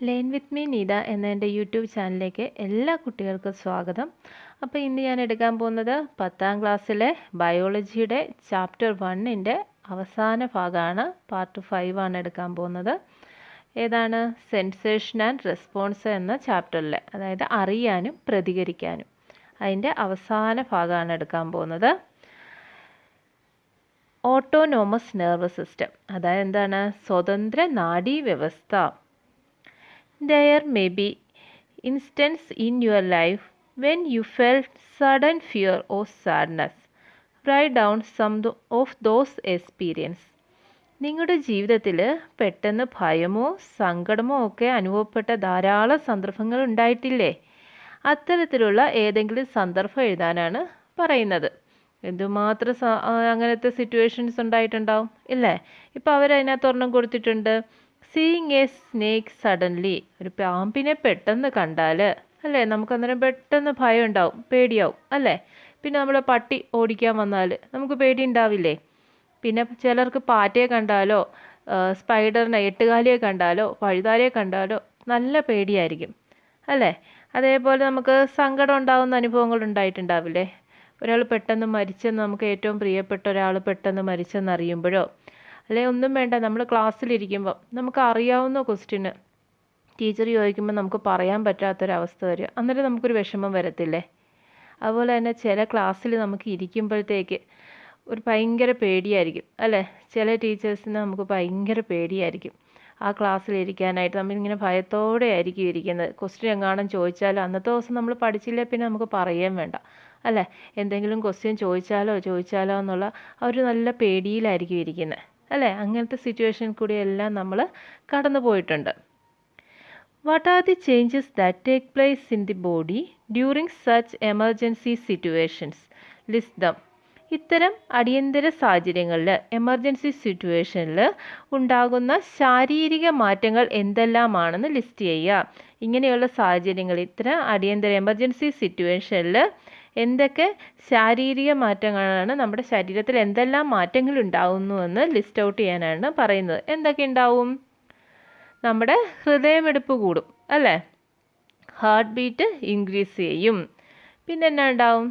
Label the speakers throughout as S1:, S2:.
S1: Learn with me Neetha എന്ന എൻ്റെ YouTube ചാനലിലേക്ക് എല്ലാ കുട്ടികൾക്കും സ്വാഗതം. അപ്പോൾ ഇന്ന് ഞാൻ എടുക്കാൻ പോകുന്നത് 10ാം ക്ലാസ്സിലെ ബയോളജിയുടെ ചാപ്റ്റർ 1ൻ്റെ അവസാന ഭാഗമാണ്. പാർട്ട് 5 ആണ് എടുക്കാൻ പോകുന്നത്. ഏതാണ്? സെൻസേഷൻ ആൻഡ് റെസ്പോൺസ് എന്ന ചാപ്റ്ററിലെ, അതായത് അറിയാനും പ്രതികരിക്കാനും, അതിൻ്റെ അവസാന ഭാഗമാണ് എടുക്കാൻ പോകുന്നത്. ഓട്ടോനോമസ് നെർവസ് സിസ്റ്റം, അതായത് എന്താണ്? സ്വതന്ത്ര നാഡീവ്യവസ്ഥ. There may be instances in your life when you felt sudden fear or sadness. Write down some of those experiences. നിങ്ങളുടെ ജീവിതത്തിൽ പെട്ടെന്ന് ഭയമോ സങ്കടമോ ഒക്കെ അനുഭവപ്പെട്ട ധാരാളം സന്ദർഭങ്ങൾ ഉണ്ടായിട്ടില്ലേ? അത്തരത്തിലുള്ള ഏതെങ്കിലും സന്ദർഭം എഴുതാനാണ് പറയുന്നത്. എന്തുമാത്രം അങ്ങനത്തെ സിറ്റുവേഷൻസ് ഉണ്ടായിട്ടുണ്ടാവും ഇല്ലേ? ഇപ്പോൾ അവരതിനകത്ത് ഒരെണ്ണം കൊടുത്തിട്ടുണ്ട്. സീയിങ് എ സ്നേക്ക് സഡൻലി, ഒരു പാമ്പിനെ പെട്ടെന്ന് കണ്ടാൽ അല്ലേ, നമുക്കന്നേരം പെട്ടെന്ന് ഭയം ഉണ്ടാവും, പേടിയാവും അല്ലേ? പിന്നെ നമ്മൾ പട്ടി ഓടിക്കാൻ വന്നാൽ നമുക്ക് പേടി ഉണ്ടാവില്ലേ? പിന്നെ ചിലർക്ക് പാറ്റയെ കണ്ടാലോ സ്പൈഡറിനെ എട്ടുകാലിയെ കണ്ടാലോ പഴുതാരയെ കണ്ടാലോ നല്ല പേടിയായിരിക്കും അല്ലേ? അതേപോലെ നമുക്ക് സങ്കടം ഉണ്ടാകുന്ന അനുഭവങ്ങൾ ഉണ്ടായിട്ടുണ്ടാവില്ലേ? ഒരാൾ പെട്ടെന്ന് മരിച്ചെന്ന്, നമുക്ക് ഏറ്റവും പ്രിയപ്പെട്ട ഒരാൾ പെട്ടെന്ന് മരിച്ചെന്നറിയുമ്പോഴോ, അല്ലെ ഒന്നും വേണ്ട, നമ്മൾ ക്ലാസ്സിലിരിക്കുമ്പോൾ നമുക്ക് അറിയാവുന്ന ക്വസ്റ്റ്യന് ടീച്ചർ ചോദിക്കുമ്പോൾ നമുക്ക് പറയാൻ പറ്റാത്തൊരവസ്ഥ വരിക, അന്നേരം നമുക്കൊരു വിഷമം വരത്തില്ലേ? അതുപോലെ തന്നെ ചില ക്ലാസ്സിൽ നമുക്ക് ഇരിക്കുമ്പോഴത്തേക്ക് ഒരു ഭയങ്കര പേടിയായിരിക്കും അല്ലേ? ചില ടീച്ചേഴ്സിന് നമുക്ക് ഭയങ്കര പേടിയായിരിക്കും ആ ക്ലാസ്സിലിരിക്കാനായിട്ട്. നമ്മളിങ്ങനെ ഭയത്തോടെ ആയിരിക്കും ഇരിക്കുന്നത്. ക്വസ്റ്റ്യൻ എങ്ങാനും ചോദിച്ചാലോ, അന്നത്തെ ദിവസം നമ്മൾ പഠിച്ചില്ലേ പിന്നെ നമുക്ക് പറയുകയും വേണ്ട അല്ലേ? എന്തെങ്കിലും ക്വസ്റ്റ്യൻ ചോദിച്ചാലോ എന്നുള്ള ആ ഒരു നല്ല പേടിയിലായിരിക്കും ഇരിക്കുന്നത് അല്ലേ? അങ്ങനത്തെ സിറ്റുവേഷൻ കൂടി എല്ലാം നമ്മൾ കടന്നു പോയിട്ടുണ്ട്. What are the changes that take place in the body during such emergency situations? List dum. ഇത്തരം അടിയന്തര സാഹചര്യങ്ങളിൽ, എമർജൻസി സിറ്റുവേഷനിൽ ഉണ്ടാകുന്ന ശാരീരിക മാറ്റങ്ങൾ എന്തെല്ലാമാണെന്ന് ലിസ്റ്റ് ചെയ്യുക. ഇങ്ങനെയുള്ള സാഹചര്യങ്ങൾ, ഇത്തരം അടിയന്തര എമർജൻസി സിറ്റുവേഷനിൽ എന്തൊക്കെ ശാരീരിക മാറ്റങ്ങളാണ്, നമ്മുടെ ശരീരത്തിൽ എന്തെല്ലാം മാറ്റങ്ങൾ ഉണ്ടാകുന്നുവെന്ന് ലിസ്റ്റ് ഔട്ട് ചെയ്യാനാണ് പറയുന്നത്. എന്തൊക്കെ ഉണ്ടാവും? നമ്മുടെ ഹൃദയമിടിപ്പ് കൂടും അല്ലേ? ഹാർട്ട് ബീറ്റ് ഇൻക്രീസ് ചെയ്യും. പിന്നെ എന്നാ ഉണ്ടാവും?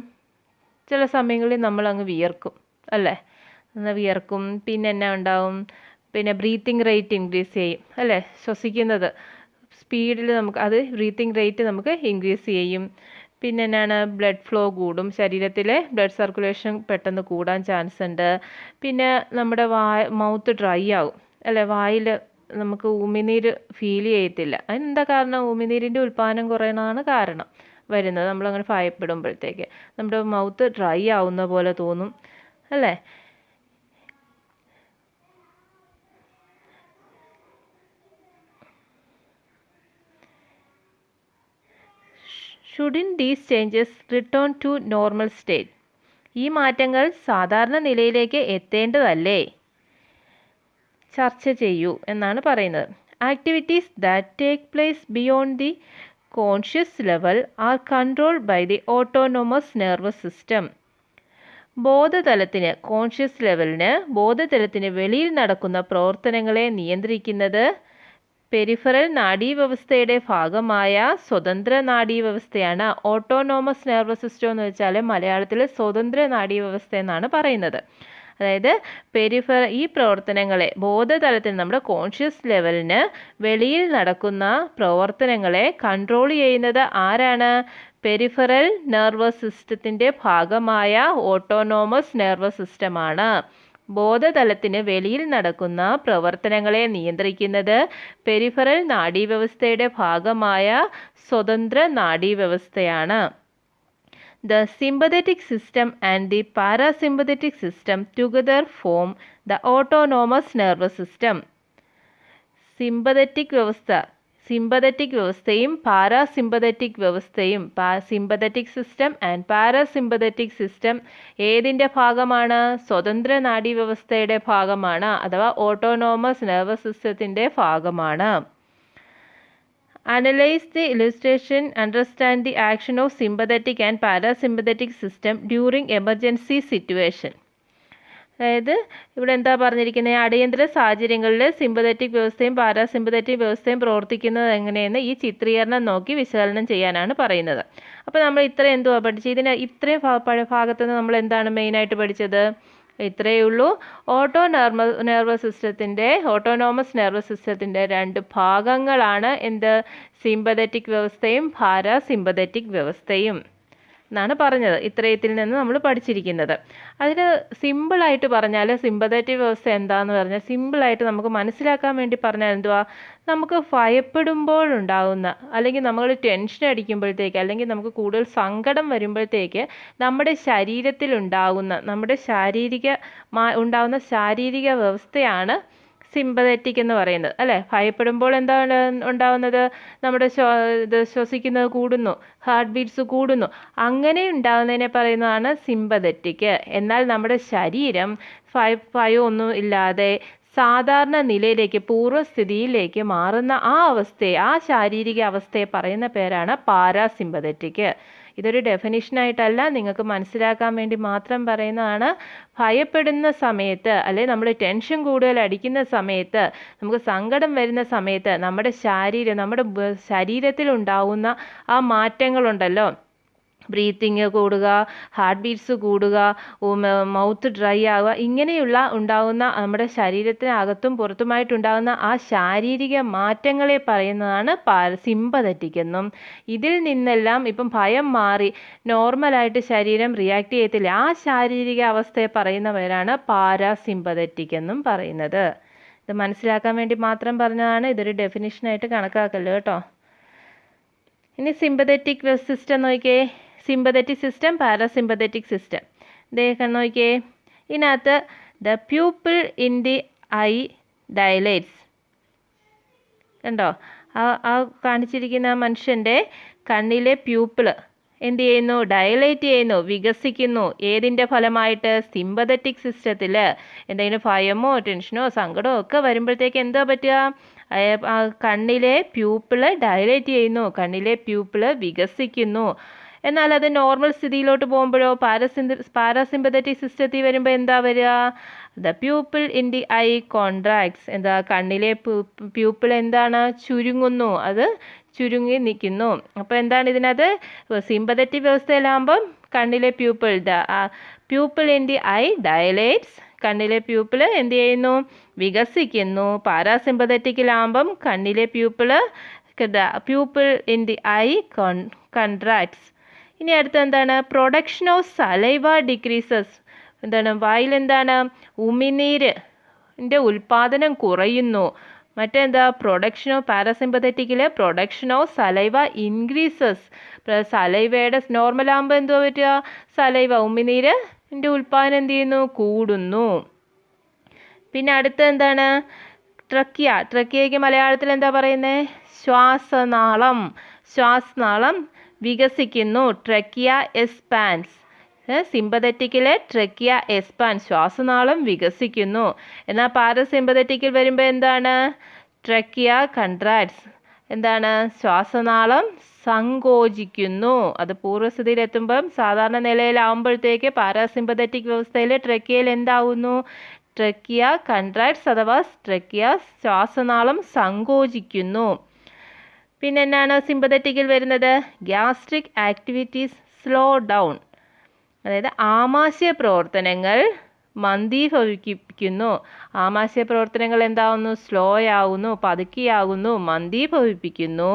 S1: ചില സമയങ്ങളിൽ നമ്മളങ്ങ് വിയർക്കും അല്ലേ? വിയർക്കും. പിന്നെ എന്നാ ഉണ്ടാവും? പിന്നെ ബ്രീത്തിങ് റേറ്റ് ഇൻക്രീസ് ചെയ്യും അല്ലേ? ശ്വസിക്കുന്നത് സ്പീഡിൽ നമുക്ക്, അത് ബ്രീത്തിങ് റേറ്റ് നമുക്ക് ഇൻക്രീസ് ചെയ്യും. പിന്നെ എന്നാണ്? ബ്ലഡ് ഫ്ലോ കൂടും, ശരീരത്തിലെ ബ്ലഡ് സർക്കുലേഷൻ പെട്ടെന്ന് കൂടാൻ ചാൻസ് ഉണ്ട്. പിന്നെ നമ്മുടെ മൗത്ത് ഡ്രൈ ആവും അല്ലേ? വായിൽ നമുക്ക് ഉമിനീര് ഫീൽ ചെയ്യത്തില്ല. അതിനെന്താ കാരണം? ഉമിനീരിൻ്റെ ഉൽപ്പാദനം കുറയണതാണ് കാരണം വരുന്നത്. നമ്മളങ്ങനെ ഭയപ്പെടുമ്പോഴത്തേക്ക് നമ്മുടെ മൗത്ത് ഡ്രൈ ആവുന്ന പോലെ തോന്നും അല്ലേ? Shouldn't these changes return to normal state? ഈ മാറ്റങ്ങൾ സാധാരണ നിലയിലേക്ക് എത്തേണ്ടതല്ലേ? ചർച്ച ചെയ്യൂ എന്നാണ് പറയുന്നത്. Activities that take place beyond the conscious level are controlled by the autonomous nervous system. ബോധതലത്തിന് വെളിയിൽ നടക്കുന്ന പ്രവർത്തനങ്ങളെ നിയന്ത്രിക്കുന്നത് പെരിഫറൽ നാഡീവ്യവസ്ഥയുടെ ഭാഗമായ സ്വതന്ത്ര നാഡീവ്യവസ്ഥയാണ്. ഓട്ടോണോമസ് നെർവസ് സിസ്റ്റം എന്ന് വെച്ചാൽ മലയാളത്തിൽ സ്വതന്ത്ര നാഡീവ്യവസ്ഥ എന്നാണ് പറയുന്നത്. അതായത് ഈ പ്രവർത്തനങ്ങളെ ബോധതലത്തിൽ, നമ്മുടെ കോൺഷ്യസ് ലെവലിന് വെളിയിൽ നടക്കുന്ന പ്രവർത്തനങ്ങളെ കൺട്രോൾ ചെയ്യുന്നത് ആരാണ്? പെരിഫറൽ നെർവസ് സിസ്റ്റത്തിൻ്റെ ഭാഗമായ ഓട്ടോണോമസ് നെർവസ് സിസ്റ്റമാണ്. ബോധതലത്തിന് വെളിയിൽ നടക്കുന്ന പ്രവർത്തനങ്ങളെ നിയന്ത്രിക്കുന്നത് പെരിഫറൽ നാഡീവ്യവസ്ഥയുടെ ഭാഗമായ സ്വതന്ത്ര നാഡീവ്യവസ്ഥയാണ്. The sympathetic system and the parasympathetic system together form the autonomous nervous system. Sympathetic വ്യവസ്ഥയും പാരാസിമ്പതറ്റിക് വ്യവസ്ഥയും, sympathetic system and parasympathetic system ഏതിൻ്റെ ഭാഗമാണ്? സ്വതന്ത്ര നാഡീവ്യവസ്ഥയുടെ ഭാഗമാണ്, അഥവാ ഓട്ടോണോമസ് നെർവസ് സിസ്റ്റത്തിൻ്റെ ഭാഗമാണ്. Analyze the illustration, understand the action of sympathetic and parasympathetic system during emergency situation. അതായത് ഇവിടെ എന്താ പറഞ്ഞിരിക്കുന്നത്, അടിയന്തര സാഹചര്യങ്ങളിൽ സിമ്പതറ്റിക് വ്യവസ്ഥയും പാരാസിമ്പതറ്റിക് വ്യവസ്ഥയും പ്രവർത്തിക്കുന്നത് എങ്ങനെയെന്ന് ഈ ചിത്രീകരണം നോക്കി വിശകലനം ചെയ്യാനാണ് പറയുന്നത്. അപ്പോൾ നമ്മൾ ഇത്രയും എന്തുവാ പഠിച്ചത്, ഇത്രയും ഭാഗത്ത് നിന്ന് നമ്മൾ എന്താണ് മെയിനായിട്ട് പഠിച്ചത്? ഇത്രയേ ഉള്ളൂ. ഓട്ടോനോമസ് നെർവസ് സിസ്റ്റത്തിൻ്റെ രണ്ട് ഭാഗങ്ങളാണ് എന്ത്? സിമ്പതറ്റിക് വ്യവസ്ഥയും പാരാസിമ്പതറ്റിക് വ്യവസ്ഥയും എന്നാണ് പറഞ്ഞത്. ഇത്രയത്തിൽ നിന്ന് നമ്മൾ പഠിച്ചിരിക്കുന്നത്. അതിന് സിമ്പിളായിട്ട് പറഞ്ഞാൽ സിമ്പതറ്റിക് വ്യവസ്ഥ എന്താണെന്ന് പറഞ്ഞാൽ സിമ്പിളായിട്ട് നമുക്ക് മനസ്സിലാക്കാൻ വേണ്ടി പറഞ്ഞാൽ എന്തുവാ, നമുക്ക് ഭയപ്പെടുമ്പോഴുണ്ടാകുന്ന, അല്ലെങ്കിൽ നമ്മൾ ടെൻഷൻ അടിക്കുമ്പോഴത്തേക്ക്, അല്ലെങ്കിൽ നമുക്ക് കൂടുതൽ സങ്കടം വരുമ്പോഴത്തേക്ക് നമ്മുടെ ശരീരത്തിലുണ്ടാകുന്ന ഉണ്ടാകുന്ന ശാരീരിക വ്യവസ്ഥയാണ് സിമ്പതറ്റിക് എന്ന് പറയുന്നത്, അല്ലേ? ഭയപ്പെടുമ്പോൾ എന്താണ് ഉണ്ടാകുന്നത്? നമ്മുടെ ശ്വസിക്കുന്നത് കൂടുന്നു, ഹാർട്ട് ബീറ്റ്സ് കൂടുന്നു. അങ്ങനെ ഉണ്ടാകുന്നതിനെ പറയുന്നതാണ് സിമ്പതറ്റിക്. എന്നാൽ നമ്മുടെ ശരീരം ഭയമൊന്നും ഇല്ലാതെ സാധാരണ നിലയിലേക്ക്, പൂർവ്വസ്ഥിതിയിലേക്ക് മാറുന്ന ആ അവസ്ഥയെ, ആ ശാരീരിക അവസ്ഥയെ പറയുന്ന പേരാണ് പാരാസിമ്പതറ്റിക്. ഇതൊരു ഡെഫിനിഷനായിട്ടല്ല, നിങ്ങൾക്ക് മനസ്സിലാക്കാൻ വേണ്ടി മാത്രം പറയുന്നതാണ്. ഭയപ്പെടുന്ന സമയത്ത്, അല്ലെങ്കിൽ നമ്മൾ ടെൻഷൻ കൂടുതൽ അടിക്കുന്ന സമയത്ത്, നമുക്ക് സങ്കടം വരുന്ന സമയത്ത് നമ്മുടെ ശരീരത്തിലുണ്ടാവുന്ന ആ മാറ്റങ്ങളുണ്ടല്ലോ, ബ്രീത്തിങ് കൂടുക, ഹാർട്ട് ബീറ്റ്സ് കൂടുക, മൗത്ത് ഡ്രൈ ആവുക, ഇങ്ങനെയുള്ള ഉണ്ടാകുന്ന നമ്മുടെ ശരീരത്തിനകത്തും പുറത്തുമായിട്ടുണ്ടാകുന്ന ആ ശാരീരിക മാറ്റങ്ങളെ പറയുന്നതാണ് സിമ്പതറ്റിക് എന്നും. ഇതിൽ നിന്നെല്ലാം ഇപ്പം ഭയം മാറി നോർമലായിട്ട് ശരീരം റിയാക്ട് ചെയ്യത്തില്ല, ആ ശാരീരിക അവസ്ഥയെ പറയുന്ന പേരാണ് പാരാസിമ്പതറ്റിക് എന്നും പറയുന്നത്. ഇത് മനസ്സിലാക്കാൻ വേണ്ടി മാത്രം പറഞ്ഞതാണ്, ഇതൊരു ഡെഫിനിഷനായിട്ട് കണക്കാക്കല്ലോ കേട്ടോ. ഇനി സിമ്പതറ്റിക് സിസ്റ്റം നോക്കിയേ. Sympathetic system, parasympathetic system. ഇതേക്കാൻ നോക്കിയേ. ഇതിനകത്ത് the pupil in the eye dilates. കണ്ടോ? ആ കാണിച്ചിരിക്കുന്ന മനുഷ്യൻ്റെ കണ്ണിലെ പ്യൂപ്പിൾ എന്ത് ചെയ്യുന്നു? ഡയലേറ്റ് ചെയ്യുന്നു, വികസിക്കുന്നു. ഏതിൻ്റെ ഫലമായിട്ട്? സിമ്പതറ്റിക് സിസ്റ്റത്തിൽ. എന്തെങ്കിലും ഭയമോ ടെൻഷനോ സങ്കടമോ ഒക്കെ വരുമ്പോഴത്തേക്ക് എന്താ പറ്റുക? കണ്ണിലെ പ്യൂപ്പിള് ഡയലേറ്റ് ചെയ്യുന്നു, കണ്ണിലെ പിയൂപ്പിള് വികസിക്കുന്നു. എന്നാൽ അത് നോർമൽ സ്ഥിതിയിലോട്ട് പോകുമ്പോഴോ, പാരാസിമ്പതറ്റിക് സിസ്റ്റത്തിൽ വരുമ്പോൾ എന്താ വരിക? The pupil in the I contracts. എന്താ? കണ്ണിലെ പ്യൂപ്പിൾ എന്താണ്? ചുരുങ്ങുന്നു, അത് ചുരുങ്ങി നിൽക്കുന്നു. അപ്പോൾ എന്താണ് ഇതിനകത്ത്? സിമ്പതറ്റിക് വ്യവസ്ഥയിലാകുമ്പം കണ്ണിലെ pupil in the eye dilates, കണ്ണിലെ പ്യൂപ്പിൾ എന്ത് ചെയ്യുന്നു? വികസിക്കുന്നു. പാരാസിമ്പതറ്റിക്കിലാകുമ്പം കണ്ണിലെ pupil in the eye contracts. ഇനി അടുത്ത എന്താണ്? Production of saliva decreases. എന്താണ്? വായിലെന്താണ്? ഉമിനീരിൻ്റെ ഉൽപ്പാദനം കുറയുന്നു. മറ്റെന്താ? പ്രൊഡക്ഷൻ ഓഫ് പാരാസിമ്പതറ്റിക്കിൽ പ്രൊഡക്ഷൻ ഓഫ് സലൈവ ഇൻക്രീസസ്. സലൈവയുടെ നോർമലാകുമ്പോൾ എന്തുവാ പറ്റുക? സലൈവ, ഉമിനീരിൻ്റെ ഉൽപ്പാദനം എന്ത് ചെയ്യുന്നു? കൂടുന്നു. പിന്നെ അടുത്ത എന്താണ്? ട്രക്കിയയ്ക്ക് മലയാളത്തിൽ എന്താ പറയുന്നത്? ശ്വാസനാളം. ശ്വാസനാളം വികസിക്കുന്നു. Trachea expands. സിമ്പതറ്റിക്കിലെ ട്രക്കിയ എക്സ്പാൻസ്, ശ്വാസനാളം വികസിക്കുന്നു. എന്നാൽ പാരാസിമ്പതറ്റിക്കിൽ വരുമ്പോൾ എന്താണ്? Trachea contracts. എന്താണ്? ശ്വാസനാളം സങ്കോചിക്കുന്നു. അത് പൂർവ്വസ്ഥിതിയിലെത്തുമ്പം സാധാരണ നിലയിലാവുമ്പോഴത്തേക്ക് പാരാസിമ്പതറ്റിക് വ്യവസ്ഥയിൽ ട്രക്കിയയിൽ എന്താവുന്നു? ട്രക്കിയ കൺട്രാക്ട്സ് അഥവാ ട്രക്കിയ ശ്വാസനാളം സങ്കോചിക്കുന്നു. പിന്നെ എന്നാണ് സിമ്പതറ്റിക്കിൽ വരുന്നത്? Gastric activities slow down. അതായത് ആമാശയ പ്രവർത്തനങ്ങൾ മന്ദീഭവിപ്പിക്കുന്നു. ആമാശയ പ്രവർത്തനങ്ങൾ എന്താവുന്നു? സ്ലോ ആവുന്നു, പതുക്കിയാകുന്നു, മന്ദീഭവിപ്പിക്കുന്നു.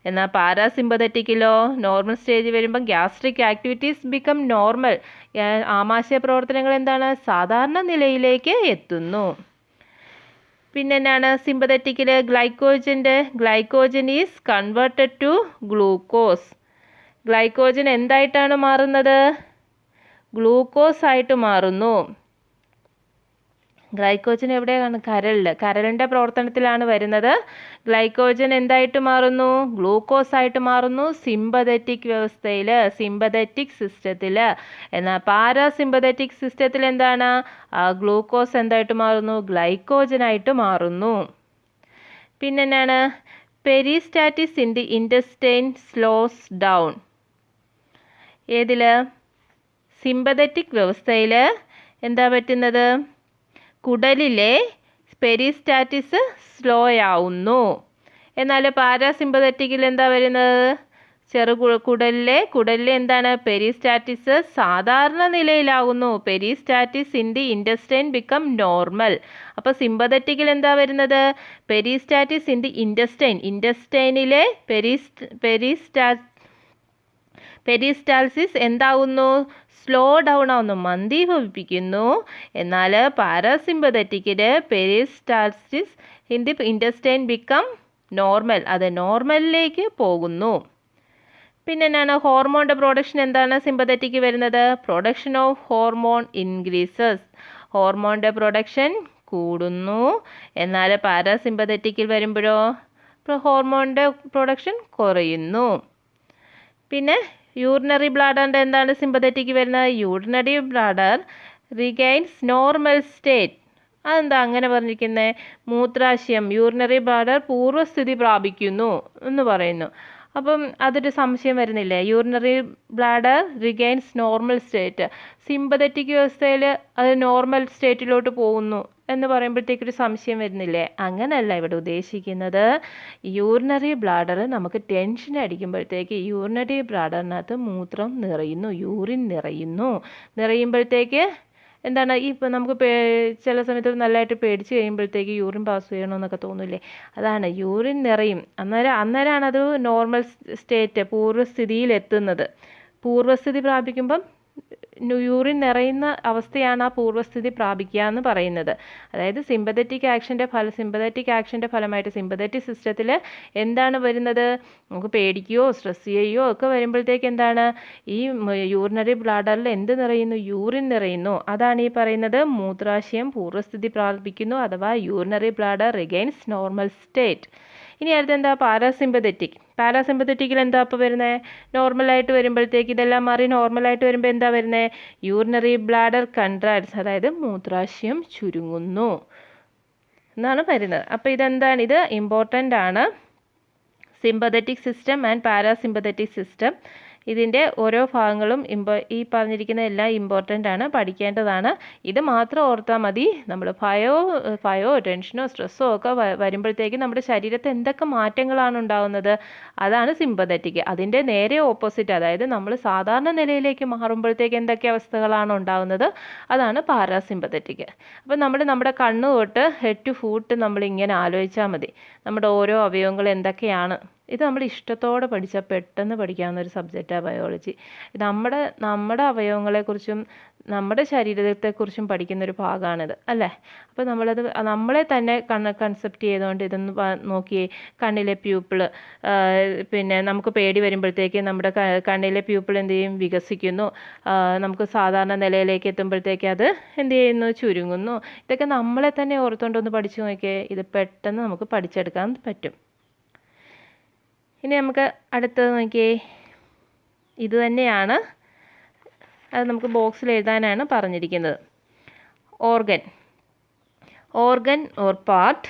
S1: എന്നാൽ പാരാസിമ്പതറ്റിക്കിലോ നോർമൽ സ്റ്റേജ് വരുമ്പം ഗ്യാസ്ട്രിക് ആക്ടിവിറ്റീസ് ബിക്കം നോർമൽ. ആമാശയ പ്രവർത്തനങ്ങൾ എന്താണ്? സാധാരണ നിലയിലേക്ക് എത്തുന്നു. പിന്നെ എന്നാണ് സിമ്പതറ്റിക്കിൽ? Glycogen is converted to glucose. Glycogen എന്തായിട്ടാണ് മാറുന്നത്? ഗ്ലൂക്കോസ് ആയിട്ട് മാറുന്നു. ഗ്ലൈക്കോജൻ എവിടെയാണ്? കരളിൻ്റെ പ്രവർത്തനത്തിലാണ് വരുന്നത്. ഗ്ലൈക്കോജൻ എന്തായിട്ട് മാറുന്നു? ഗ്ലൂക്കോസ് ആയിട്ട് മാറുന്നു സിമ്പതറ്റിക് വ്യവസ്ഥയിൽ, സിമ്പതറ്റിക് സിസ്റ്റത്തിൽ. എന്നാൽ പാരാസിമ്പതറ്റിക് സിസ്റ്റത്തിൽ എന്താണ്? ഗ്ലൂക്കോസ് എന്തായിട്ട് മാറുന്നു? ഗ്ലൈക്കോജനായിട്ട് മാറുന്നു. പിന്നെ എന്നാണ്? Peristalsis in the intestine slows down. ഏതിൽ? സിമ്പതറ്റിക് വ്യവസ്ഥയിൽ എന്താ പറ്റുന്നത്? കുടലിലെ പെരിസ്റ്റാറ്റിസ് സ്ലോ ആവുന്നു. എന്നാൽ പാരാസിമ്പതറ്റിക്കിൽ എന്താ വരുന്നത്? കുടലിലെ എന്താണ്? പെരിസ്റ്റാറ്റിസ് സാധാരണ നിലയിലാകുന്നു. Peristalsis in the intestine become normal. അപ്പോൾ സിമ്പതറ്റിക്കിൽ എന്താ വരുന്നത്? പെരിസ്റ്റാറ്റിസ് ഇൻ ദി ഇൻറ്റസ്റ്റൈനിലെ പെരിസ്റ്റാൾസിസ് എന്താവുന്നു? സ്ലോ ഡൗൺ ആവുന്നു, മന്ദീഭവിപ്പിക്കുന്നു. എന്നാൽ പാരാസിമ്പതറ്റിക്കില് peristalsis in the intestine become normal, അത് നോർമലിലേക്ക് പോകുന്നു. പിന്നെ എന്നാണ്? ഹോർമോണിൻ്റെ പ്രൊഡക്ഷൻ എന്താണ് സിമ്പതറ്റിക്ക് വരുന്നത്? പ്രൊഡക്ഷൻ ഓഫ് ഹോർമോൺ ഇൻക്രീസസ്, ഹോർമോണിൻ്റെ പ്രൊഡക്ഷൻ കൂടുന്നു. എന്നാൽ പാരാസിമ്പതറ്റിക്കിൽ വരുമ്പോഴോ ഹോർമോണിൻ്റെ പ്രൊഡക്ഷൻ കുറയുന്നു. പിന്നെ യൂറിനറി ബ്ലാഡറിൻ്റെ എന്താണ് സിമ്പതറ്റിക്ക് വരുന്നത്? Urinary bladder regains normal state. അതെന്താ അങ്ങനെ പറഞ്ഞിരിക്കുന്നത്? മൂത്രാശയം, യൂറിനറി ബ്ലാഡർ പൂർവ്വസ്ഥിതി പ്രാപിക്കുന്നു എന്ന് പറയുന്നു. അപ്പം അതൊരു സംശയം വരുന്നില്ലേ? Urinary bladder regains normal state, sympathetic വ്യവസ്ഥയിൽ അത് നോർമൽ സ്റ്റേറ്റിലോട്ട് പോകുന്നു എന്ന് പറയുമ്പോഴത്തേക്കൊരു സംശയം വരുന്നില്ലേ? അങ്ങനെയല്ല ഇവിടെ ഉദ്ദേശിക്കുന്നത്. യൂറിനറി ബ്ലാഡർ നമുക്ക് ടെൻഷൻ അടിക്കുമ്പോഴത്തേക്ക് യൂറിനറി ബ്ലാഡറിനകത്ത് മൂത്രം നിറയുന്നു, യൂറിൻ നിറയുമ്പോഴത്തേക്ക് എന്താണ് ഇപ്പോൾ നമുക്ക് ചില സമയത്ത് നല്ലതായിട്ട് പേടിച്ച് കഴിയുമ്പോഴത്തേക്ക് യൂറിൻ പാസ് ചെയ്യണമെന്നൊക്കെ തോന്നില്ലേ? അതാണ് യൂറിൻ നിറയും. അന്നേരമാണ് അത് നോർമൽ സ്റ്റേറ്റ് പൂർവ്വസ്ഥിതിയിലെത്തുന്നത്. പൂർവ്വസ്ഥിതി പ്രാപിക്കുമ്പം യൂറിൻ നിറയുന്ന അവസ്ഥയാണ് ആ പൂർവ്വസ്ഥിതി പ്രാപിക്കുക എന്ന് പറയുന്നത്. അതായത് സിമ്പതറ്റിക് ആക്ഷൻ്റെ ഫലമായിട്ട് സിമ്പതറ്റിക് സിസ്റ്റത്തിൽ എന്താണ് വരുന്നത്? നമുക്ക് പേടിക്കുകയോ സ്ട്രെസ് ചെയ്യുകയോ ഒക്കെ വരുമ്പോഴത്തേക്ക് എന്താണ് ഈ യൂറിനറി ബ്ലാഡറിൽ എന്ത് നിറയുന്നു? യൂറിൻ നിറയുന്നു. അതാണ് ഈ പറയുന്നത് മൂത്രാശയം പൂർവ്വസ്ഥിതി പ്രാപിക്കുന്നു, അഥവാ urinary bladder regains normal state. ഇനി അടുത്തെന്താ? പാരാസിമ്പതറ്റിക്കിൽ എന്താ അപ്പോൾ വരുന്നത്? നോർമലായിട്ട് വരുമ്പോഴത്തേക്ക് ഇതെല്ലാം മാറി നോർമലായിട്ട് വരുമ്പോൾ എന്താ വരുന്നത്? യൂറിനറി ബ്ലാഡർ കൺട്രാക്ട്സ്, അതായത് മൂത്രാശയം ചുരുങ്ങുന്നു എന്നാണ് വരുന്നത്. അപ്പോൾ ഇതെന്താണ്? ഇത് ഇമ്പോർട്ടൻ്റ് ആണ്. Sympathetic system and parasympathetic system, ഇതിൻ്റെ ഓരോ ഭാഗങ്ങളും ഈ പറഞ്ഞിരിക്കുന്ന എല്ലാം ഇമ്പോർട്ടൻ്റ് ആണ്, പഠിക്കേണ്ടതാണ്. ഇത് മാത്രം ഓർത്താൽ മതി. നമ്മൾ ഭയോ ടെൻഷനോ സ്ട്രെസ്സോ ഒക്കെ വരുമ്പോഴത്തേക്ക് നമ്മുടെ ശരീരത്തിൽ എന്തൊക്കെ മാറ്റങ്ങളാണ് ഉണ്ടാകുന്നത്? അതാണ് സിമ്പതറ്റിക്. അതിൻ്റെ നേരെ ഓപ്പോസിറ്റ്, അതായത് നമ്മൾ സാധാരണ നിലയിലേക്ക് മാറുമ്പോഴത്തേക്ക് എന്തൊക്കെ അവസ്ഥകളാണ് ഉണ്ടാകുന്നത്? അതാണ് പാരാസിമ്പതറ്റിക്. അപ്പം നമ്മുടെ കണ്ണ് തൊട്ട് ഹെഡ് ടു ഫൂട്ട് നമ്മളിങ്ങനെ ആലോചിച്ചാൽ മതി, നമ്മുടെ ഓരോ അവയവങ്ങൾ എന്തൊക്കെയാണ്. ഇത് നമ്മൾ ഇഷ്ടത്തോടെ പഠിച്ചാൽ പെട്ടെന്ന് പഠിക്കാവുന്ന ഒരു സബ്ജക്റ്റാണ് ബയോളജി. നമ്മുടെ അവയവങ്ങളെക്കുറിച്ചും നമ്മുടെ ശരീരത്തെക്കുറിച്ചും പഠിക്കുന്നൊരു ഭാഗമാണിത്, അല്ലേ? അപ്പോൾ നമ്മളെ തന്നെ കൺസെപ്റ്റ് ചെയ്തുകൊണ്ട് ഇതൊന്ന് നോക്കിയേ. കണ്ണിലെ പ്യൂപ്പിള്, പിന്നെ നമുക്ക് പേടി വരുമ്പോഴത്തേക്ക് നമ്മുടെ കണ്ണിലെ പ്യൂപ്പിൾ എന്ത് ചെയ്യും? വികസിക്കുന്നു. നമുക്ക് സാധാരണ നിലയിലേക്ക് എത്തുമ്പോഴത്തേക്ക് അത് എന്ത് ചെയ്യുന്നു? ചുരുങ്ങുന്നു. ഇതൊക്കെ നമ്മളെ തന്നെ ഓർത്തുകൊണ്ടൊന്ന് പഠിച്ചു നോക്കിയേ, ഇത് പെട്ടെന്ന് നമുക്ക് പഠിച്ചെടുക്കാൻ പറ്റും. ഇനി നമുക്ക് അടുത്തത് നോക്കിയേ, ഇത് തന്നെയാണ്, അത് നമുക്ക് ബോക്സിൽ എഴുതാനാണ് പറഞ്ഞിരിക്കുന്നത്. Organ or part,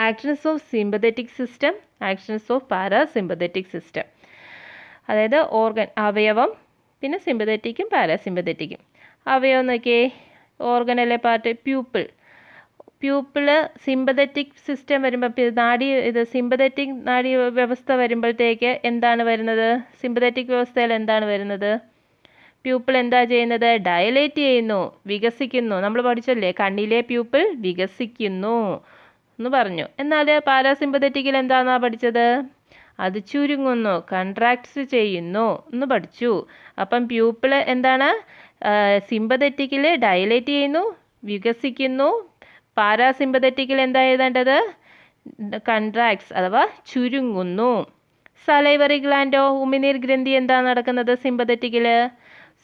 S1: actions of sympathetic system, actions of parasympathetic system. അതായത് ഓർഗൻ അവയവം, പിന്നെ സിമ്പതറ്റിക്കും പാരാസിമ്പതറ്റിക്കും. അവയവം നോക്കിയേ, ഓർഗനല്ലേ പാർട്ട്? പ്യൂപ്പിള് സിമ്പതറ്റിക് സിസ്റ്റം വരുമ്പോൾ സിമ്പതറ്റിക് നാഡി വ്യവസ്ഥ വരുമ്പോഴത്തേക്ക് എന്താണ് വരുന്നത്? സിമ്പതറ്റിക് വ്യവസ്ഥയിൽ എന്താണ് വരുന്നത്? പ്യൂപ്പിൾ എന്താ ചെയ്യുന്നത്? ഡയലേറ്റ് ചെയ്യുന്നു, വികസിക്കുന്നു. നമ്മൾ പഠിച്ചല്ലേ, കണ്ണിലെ പ്യൂപ്പിൾ വികസിക്കുന്നു എന്ന് പറഞ്ഞു. എന്നാൽ പാരാസിമ്പതറ്റിക്കിൽ എന്താണെന്നാ പഠിച്ചത്? അത് ചുരുങ്ങുന്നു, കൺട്രാക്ട്സ് ചെയ്യുന്നു എന്ന് പഠിച്ചു. അപ്പം പ്യൂപ്പിൾ എന്താണ്? സിമ്പതറ്റിക്കിൽ ഡയലേറ്റ് ചെയ്യുന്നു, വികസിക്കുന്നു. പാരാസിമ്പതറ്റിക്കിൽ എന്താ എഴുതേണ്ടത്? കൺട്രാക്ട്സ് അഥവാ ചുരുങ്ങുന്നു. സലൈവറി ഗ്ലാൻഡോ, ഉമിനീർ ഗ്രന്ഥി എന്താ നടക്കുന്നത് സിമ്പതറ്റിക്കിൽ?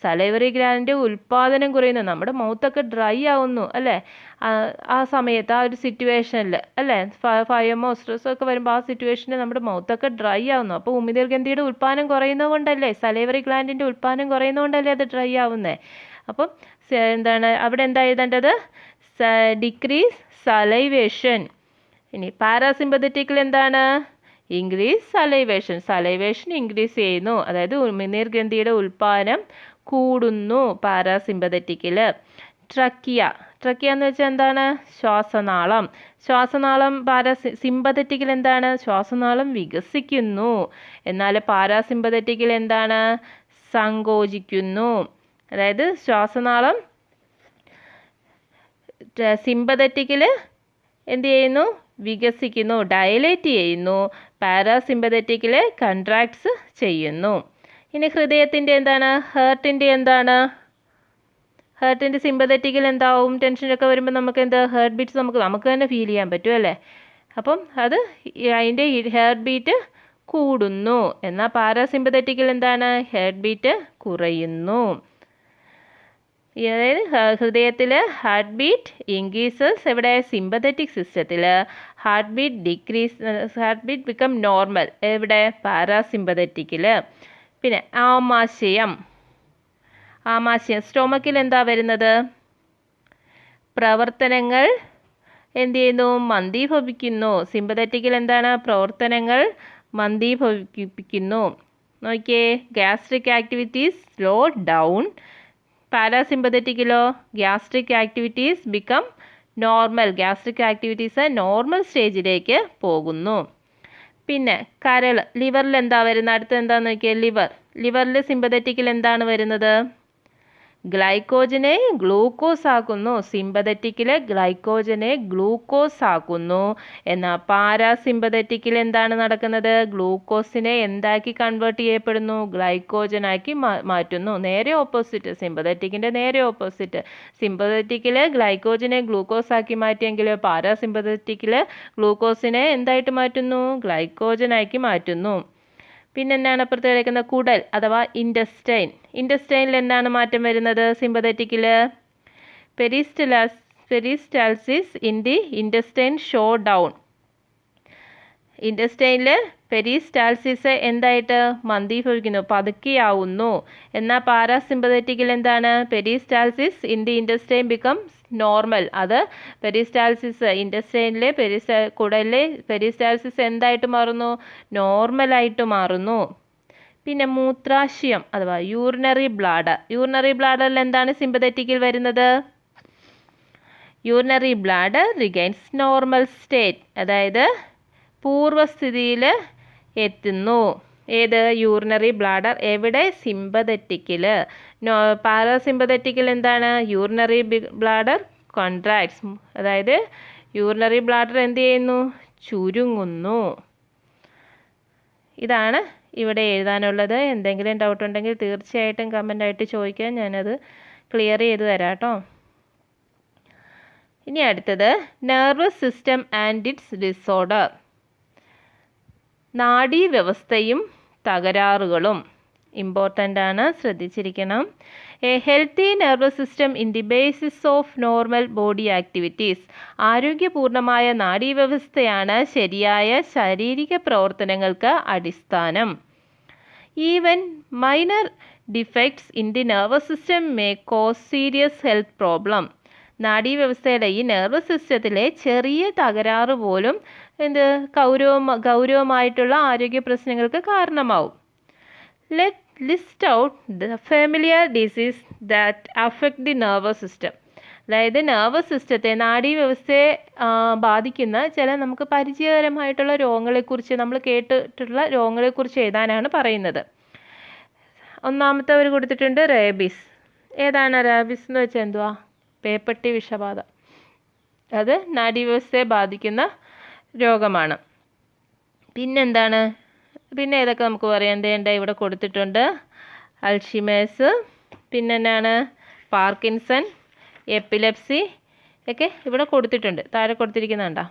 S1: സലൈവറി ഗ്ലാൻഡിൻ്റെ ഉൽപ്പാദനം കുറയുന്നു. നമ്മുടെ മൗത്തൊക്കെ ഡ്രൈ ആവുന്നു, അല്ലേ? ആ സമയത്ത് ആ ഒരു സിറ്റുവേഷനിൽ, അല്ലേ? ഭയമോ സ്ട്രെസ്സോ ഒക്കെ വരുമ്പോൾ ആ സിറ്റുവേഷനിൽ നമ്മുടെ മൗത്തൊക്കെ ഡ്രൈ ആവുന്നു. അപ്പോൾ ഉമിനീർ ഗ്രന്ഥിയുടെ ഉൽപ്പാദനം കുറയുന്നത് കൊണ്ടല്ലേ, സലൈവറി ഗ്ലാൻഡിൻ്റെ ഉൽപ്പാദനം കുറയുന്നത് കൊണ്ടല്ലേ അത് ഡ്രൈ ആവുന്നത്. അപ്പം എന്താണ് അവിടെ എന്താ എഴുതേണ്ടത്? Decrease salivation. ഇനി പാരാസിമ്പതറ്റിക്കിൽ എന്താണ്? ഇൻക്രീസ് സലൈവേഷൻ ഇൻക്രീസ് ചെയ്യുന്നു, അതായത് ഉമിനീർ ഗ്രന്ഥിയുടെ ഉൽപ്പാദനം കൂടുന്നു പാരാസിമ്പതറ്റിക്കിൽ. ട്രക്കിയ. ട്രക്കിയ എന്ന് വെച്ചാൽ എന്താണ്? ശ്വാസനാളം. ശ്വാസനാളം സിമ്പതറ്റിക്കിൽ എന്താണ്? ശ്വാസനാളം വികസിക്കുന്നു. എന്നാൽ പാരാസിമ്പതറ്റിക്കിൽ എന്താണ്? സങ്കോചിക്കുന്നു. അതായത് ശ്വാസനാളം സിമ്പതറ്റിക്കിൽ എന്ത് ചെയ്യുന്നു? വികസിക്കുന്നു, ഡയലേറ്റ് ചെയ്യുന്നു. പാരാസിമ്പതറ്റിക്കിൽ കൺട്രാക്ട്സ് ചെയ്യുന്നു. ഇനി ഹൃദയത്തിൻ്റെ എന്താണ്? ഹാർട്ടിൻ്റെ എന്താണ്? ഹാർട്ടിൻ്റെ സിമ്പതറ്റിക്കിൽ എന്താവും? ടെൻഷനൊക്കെ വരുമ്പോൾ നമുക്ക് എന്താ? ഹാർട്ട് ബീറ്റ്സ് നമുക്ക് തന്നെ ഫീൽ ചെയ്യാൻ പറ്റും അല്ലേ? അപ്പം അത് അതിൻ്റെ ഹാർട്ട് ബീറ്റ് കൂടുന്നു. എന്നാൽ പാരാസിമ്പതറ്റിക്കിൽ എന്താണ്? ഹാർട്ട് ബീറ്റ് കുറയുന്നു. അതായത് ഹൃദയത്തിൽ ഹാർട്ട് ബീറ്റ് ഇൻക്രീസസ്, എവിടെ? സിമ്പതറ്റിക് സിസ്റ്റത്തിൽ. ഹാർട്ട് ബീറ്റ് ബിക്കം നോർമൽ, എവിടെ? പാരാസിമ്പതറ്റിക്കിൽ. പിന്നെ ആമാശയം. സ്റ്റൊമക്കിൽ എന്താ വരുന്നത്? പ്രവർത്തനങ്ങൾ എന്ത് ചെയ്യുന്നു? മന്ദീഭവിക്കുന്നു. സിമ്പതറ്റിക്കിൽ എന്താണ്? പ്രവർത്തനങ്ങൾ മന്ദീഭവിപ്പിക്കുന്നു. നോക്കിയേ, ഗ്യാസ്ട്രിക് ആക്ടിവിറ്റീസ് സ്ലോ ഡൗൺ. പാരാസിമ്പതറ്റിക്കിലോ? Gastric activities become normal. Gastric activities normal സ്റ്റേജിലേക്ക് പോകുന്നു. പിന്നെ കരൾ, ലിവറിൽ എന്താ വരുന്നത്? അടുത്ത് എന്താണെന്ന് നോക്കിയാൽ ലിവറിൽ സിമ്പതറ്റിക്കിൽ എന്താണ് വരുന്നത്? ഗ്ലൈക്കോജനെ ഗ്ലൂക്കോസ് ആക്കുന്നു. സിമ്പതറ്റിക്കിൽ ഗ്ലൈക്കോജനെ ഗ്ലൂക്കോസ് ആക്കുന്നു. എന്നാൽ പാരാസിമ്പതറ്റിക്കിൽ എന്താണ് നടക്കുന്നത്? ഗ്ലൂക്കോസിനെ എന്താക്കി കൺവേർട്ട് ചെയ്യപ്പെടുന്നു? ഗ്ലൈക്കോജനാക്കി മാറ്റുന്നു. നേരെ ഓപ്പോസിറ്റ്, സിമ്പതറ്റിക്കിൻ്റെ നേരെ ഓപ്പോസിറ്റ്. സിമ്പതറ്റിക്കിൽ ഗ്ലൈക്കോജനെ ഗ്ലൂക്കോസ് ആക്കി മാറ്റിയെങ്കിൽ പാരാസിമ്പതറ്റിക്കിൽ ഗ്ലൂക്കോസിനെ എന്തായിട്ട് മാറ്റുന്നു? ഗ്ലൈക്കോജനാക്കി മാറ്റുന്നു. പിന്നെ എന്താണ് അപ്പുറത്ത് കിടക്കുന്ന? കുടൽ അഥവാ ഇൻറ്റസ്റ്റൈൻ. ഇൻറ്റസ്റ്റൈനിൽ എന്താണ് മാറ്റം വരുന്നത്? സിമ്പതറ്റിക്കിൽ peristalsis in the intestine slow down. ഇൻറ്റസ്റ്റൈനിൽ പെരിസ്റ്റാൾസിസ് എന്തായിട്ട്? മന്ദീഭവിക്കുന്നു, പതുക്കെയാവുന്നു. എന്നാൽ പാരാസിമ്പതറ്റിക്കിൽ എന്താണ്? Peristalsis in the intestine becomes normal. അത് പെരിസ്റ്റാൾസിസ് ഇൻറ്റസ്റ്റൈനിലെ കുടലിലെ പെരിസ്റ്റാൾസിസ് എന്തായിട്ട് മാറുന്നു? നോർമലായിട്ട് മാറുന്നു. പിന്നെ മൂത്രാശയം അഥവാ യൂറിനറി ബ്ലാഡറിൽ എന്താണ് സിമ്പതറ്റിക്കിൽ വരുന്നത്? Urinary bladder regains normal state, അതായത് പൂർവ്വസ്ഥിതിയിൽ എത്തുന്നു. ഏത്? Urinary bladder. എവിടെ? സിമ്പതറ്റിക്കിൽ. പാരാസിമ്പതറ്റിക്കിൽ എന്താണ്? യൂറിനറി ബ്ലാഡർ കോൺട്രാക്ട്സ്, അതായത് യൂറിനറി ബ്ലാഡർ എന്ത് ചെയ്യുന്നു? ചുരുങ്ങുന്നു. ഇതാണ് ഇവിടെ എഴുതാനുള്ളത്. എന്തെങ്കിലും ഡൗട്ട് ഉണ്ടെങ്കിൽ തീർച്ചയായിട്ടും കമൻ്റായിട്ട് ചോദിക്കാൻ, ഞാനത് ക്ലിയർ ചെയ്ത് തരാം കേട്ടോ. ഇനി അടുത്തത് nervous system and its disorder. നാഡീവ്യവസ്ഥയും തകരാറുകളും ഇമ്പോർട്ടൻ്റ് ആണ്, ശ്രദ്ധിച്ചിരിക്കണം. A healthy nervous system in the basis of normal body activities. ആരോഗ്യപൂർണമായ നാഡീവ്യവസ്ഥയാണ് ശരിയായ ശാരീരിക പ്രവർത്തനങ്ങൾക്ക് അടിസ്ഥാനം. Even minor defects in the nervous system may cause serious health problem. നാഡീവ്യവസ്ഥയുടെ ഈ നെർവസ് സിസ്റ്റത്തിലെ ചെറിയ തകരാറ് പോലും ഗൗരവമായിട്ടുള്ള ആരോഗ്യ പ്രശ്നങ്ങൾക്ക് കാരണമാവും. List out the familiar disease that affect the nervous system. അതായത് നെർവസ് സിസ്റ്റത്തെ, നാഡീവ്യവസ്ഥയെ ബാധിക്കുന്ന ചില നമുക്ക് പരിചയകരമായിട്ടുള്ള രോഗങ്ങളെക്കുറിച്ച്, നമ്മൾ കേട്ടിട്ടുള്ള രോഗങ്ങളെക്കുറിച്ച് എഴുതാനാണ് പറയുന്നത്. ഒന്നാമത്തെ അവർ കൊടുത്തിട്ടുണ്ട് റേബീസ്. ഏതാണ് റേബീസ് എന്ന് വെച്ചാൽ എന്തുവാ? പേപ്പട്ടി വിഷബാധ. അത് നാഡീവ്യവസ്ഥയെ ബാധിക്കുന്ന രോഗമാണ്. പിന്നെന്താണ്? പിന്നെ ഏതൊക്കെ നമുക്ക് പറയാം? എന്തേണ്ട ഇവിടെ കൊടുത്തിട്ടുണ്ട്? അൽഷിമേഴ്സ്, പിന്നെ എന്നാണ്? പാർക്കിൻസൺ, എപ്പിലെപ്സി ഒക്കെ ഇവിടെ കൊടുത്തിട്ടുണ്ട്, താഴെ കൊടുത്തിരിക്കുന്നുണ്ടോ?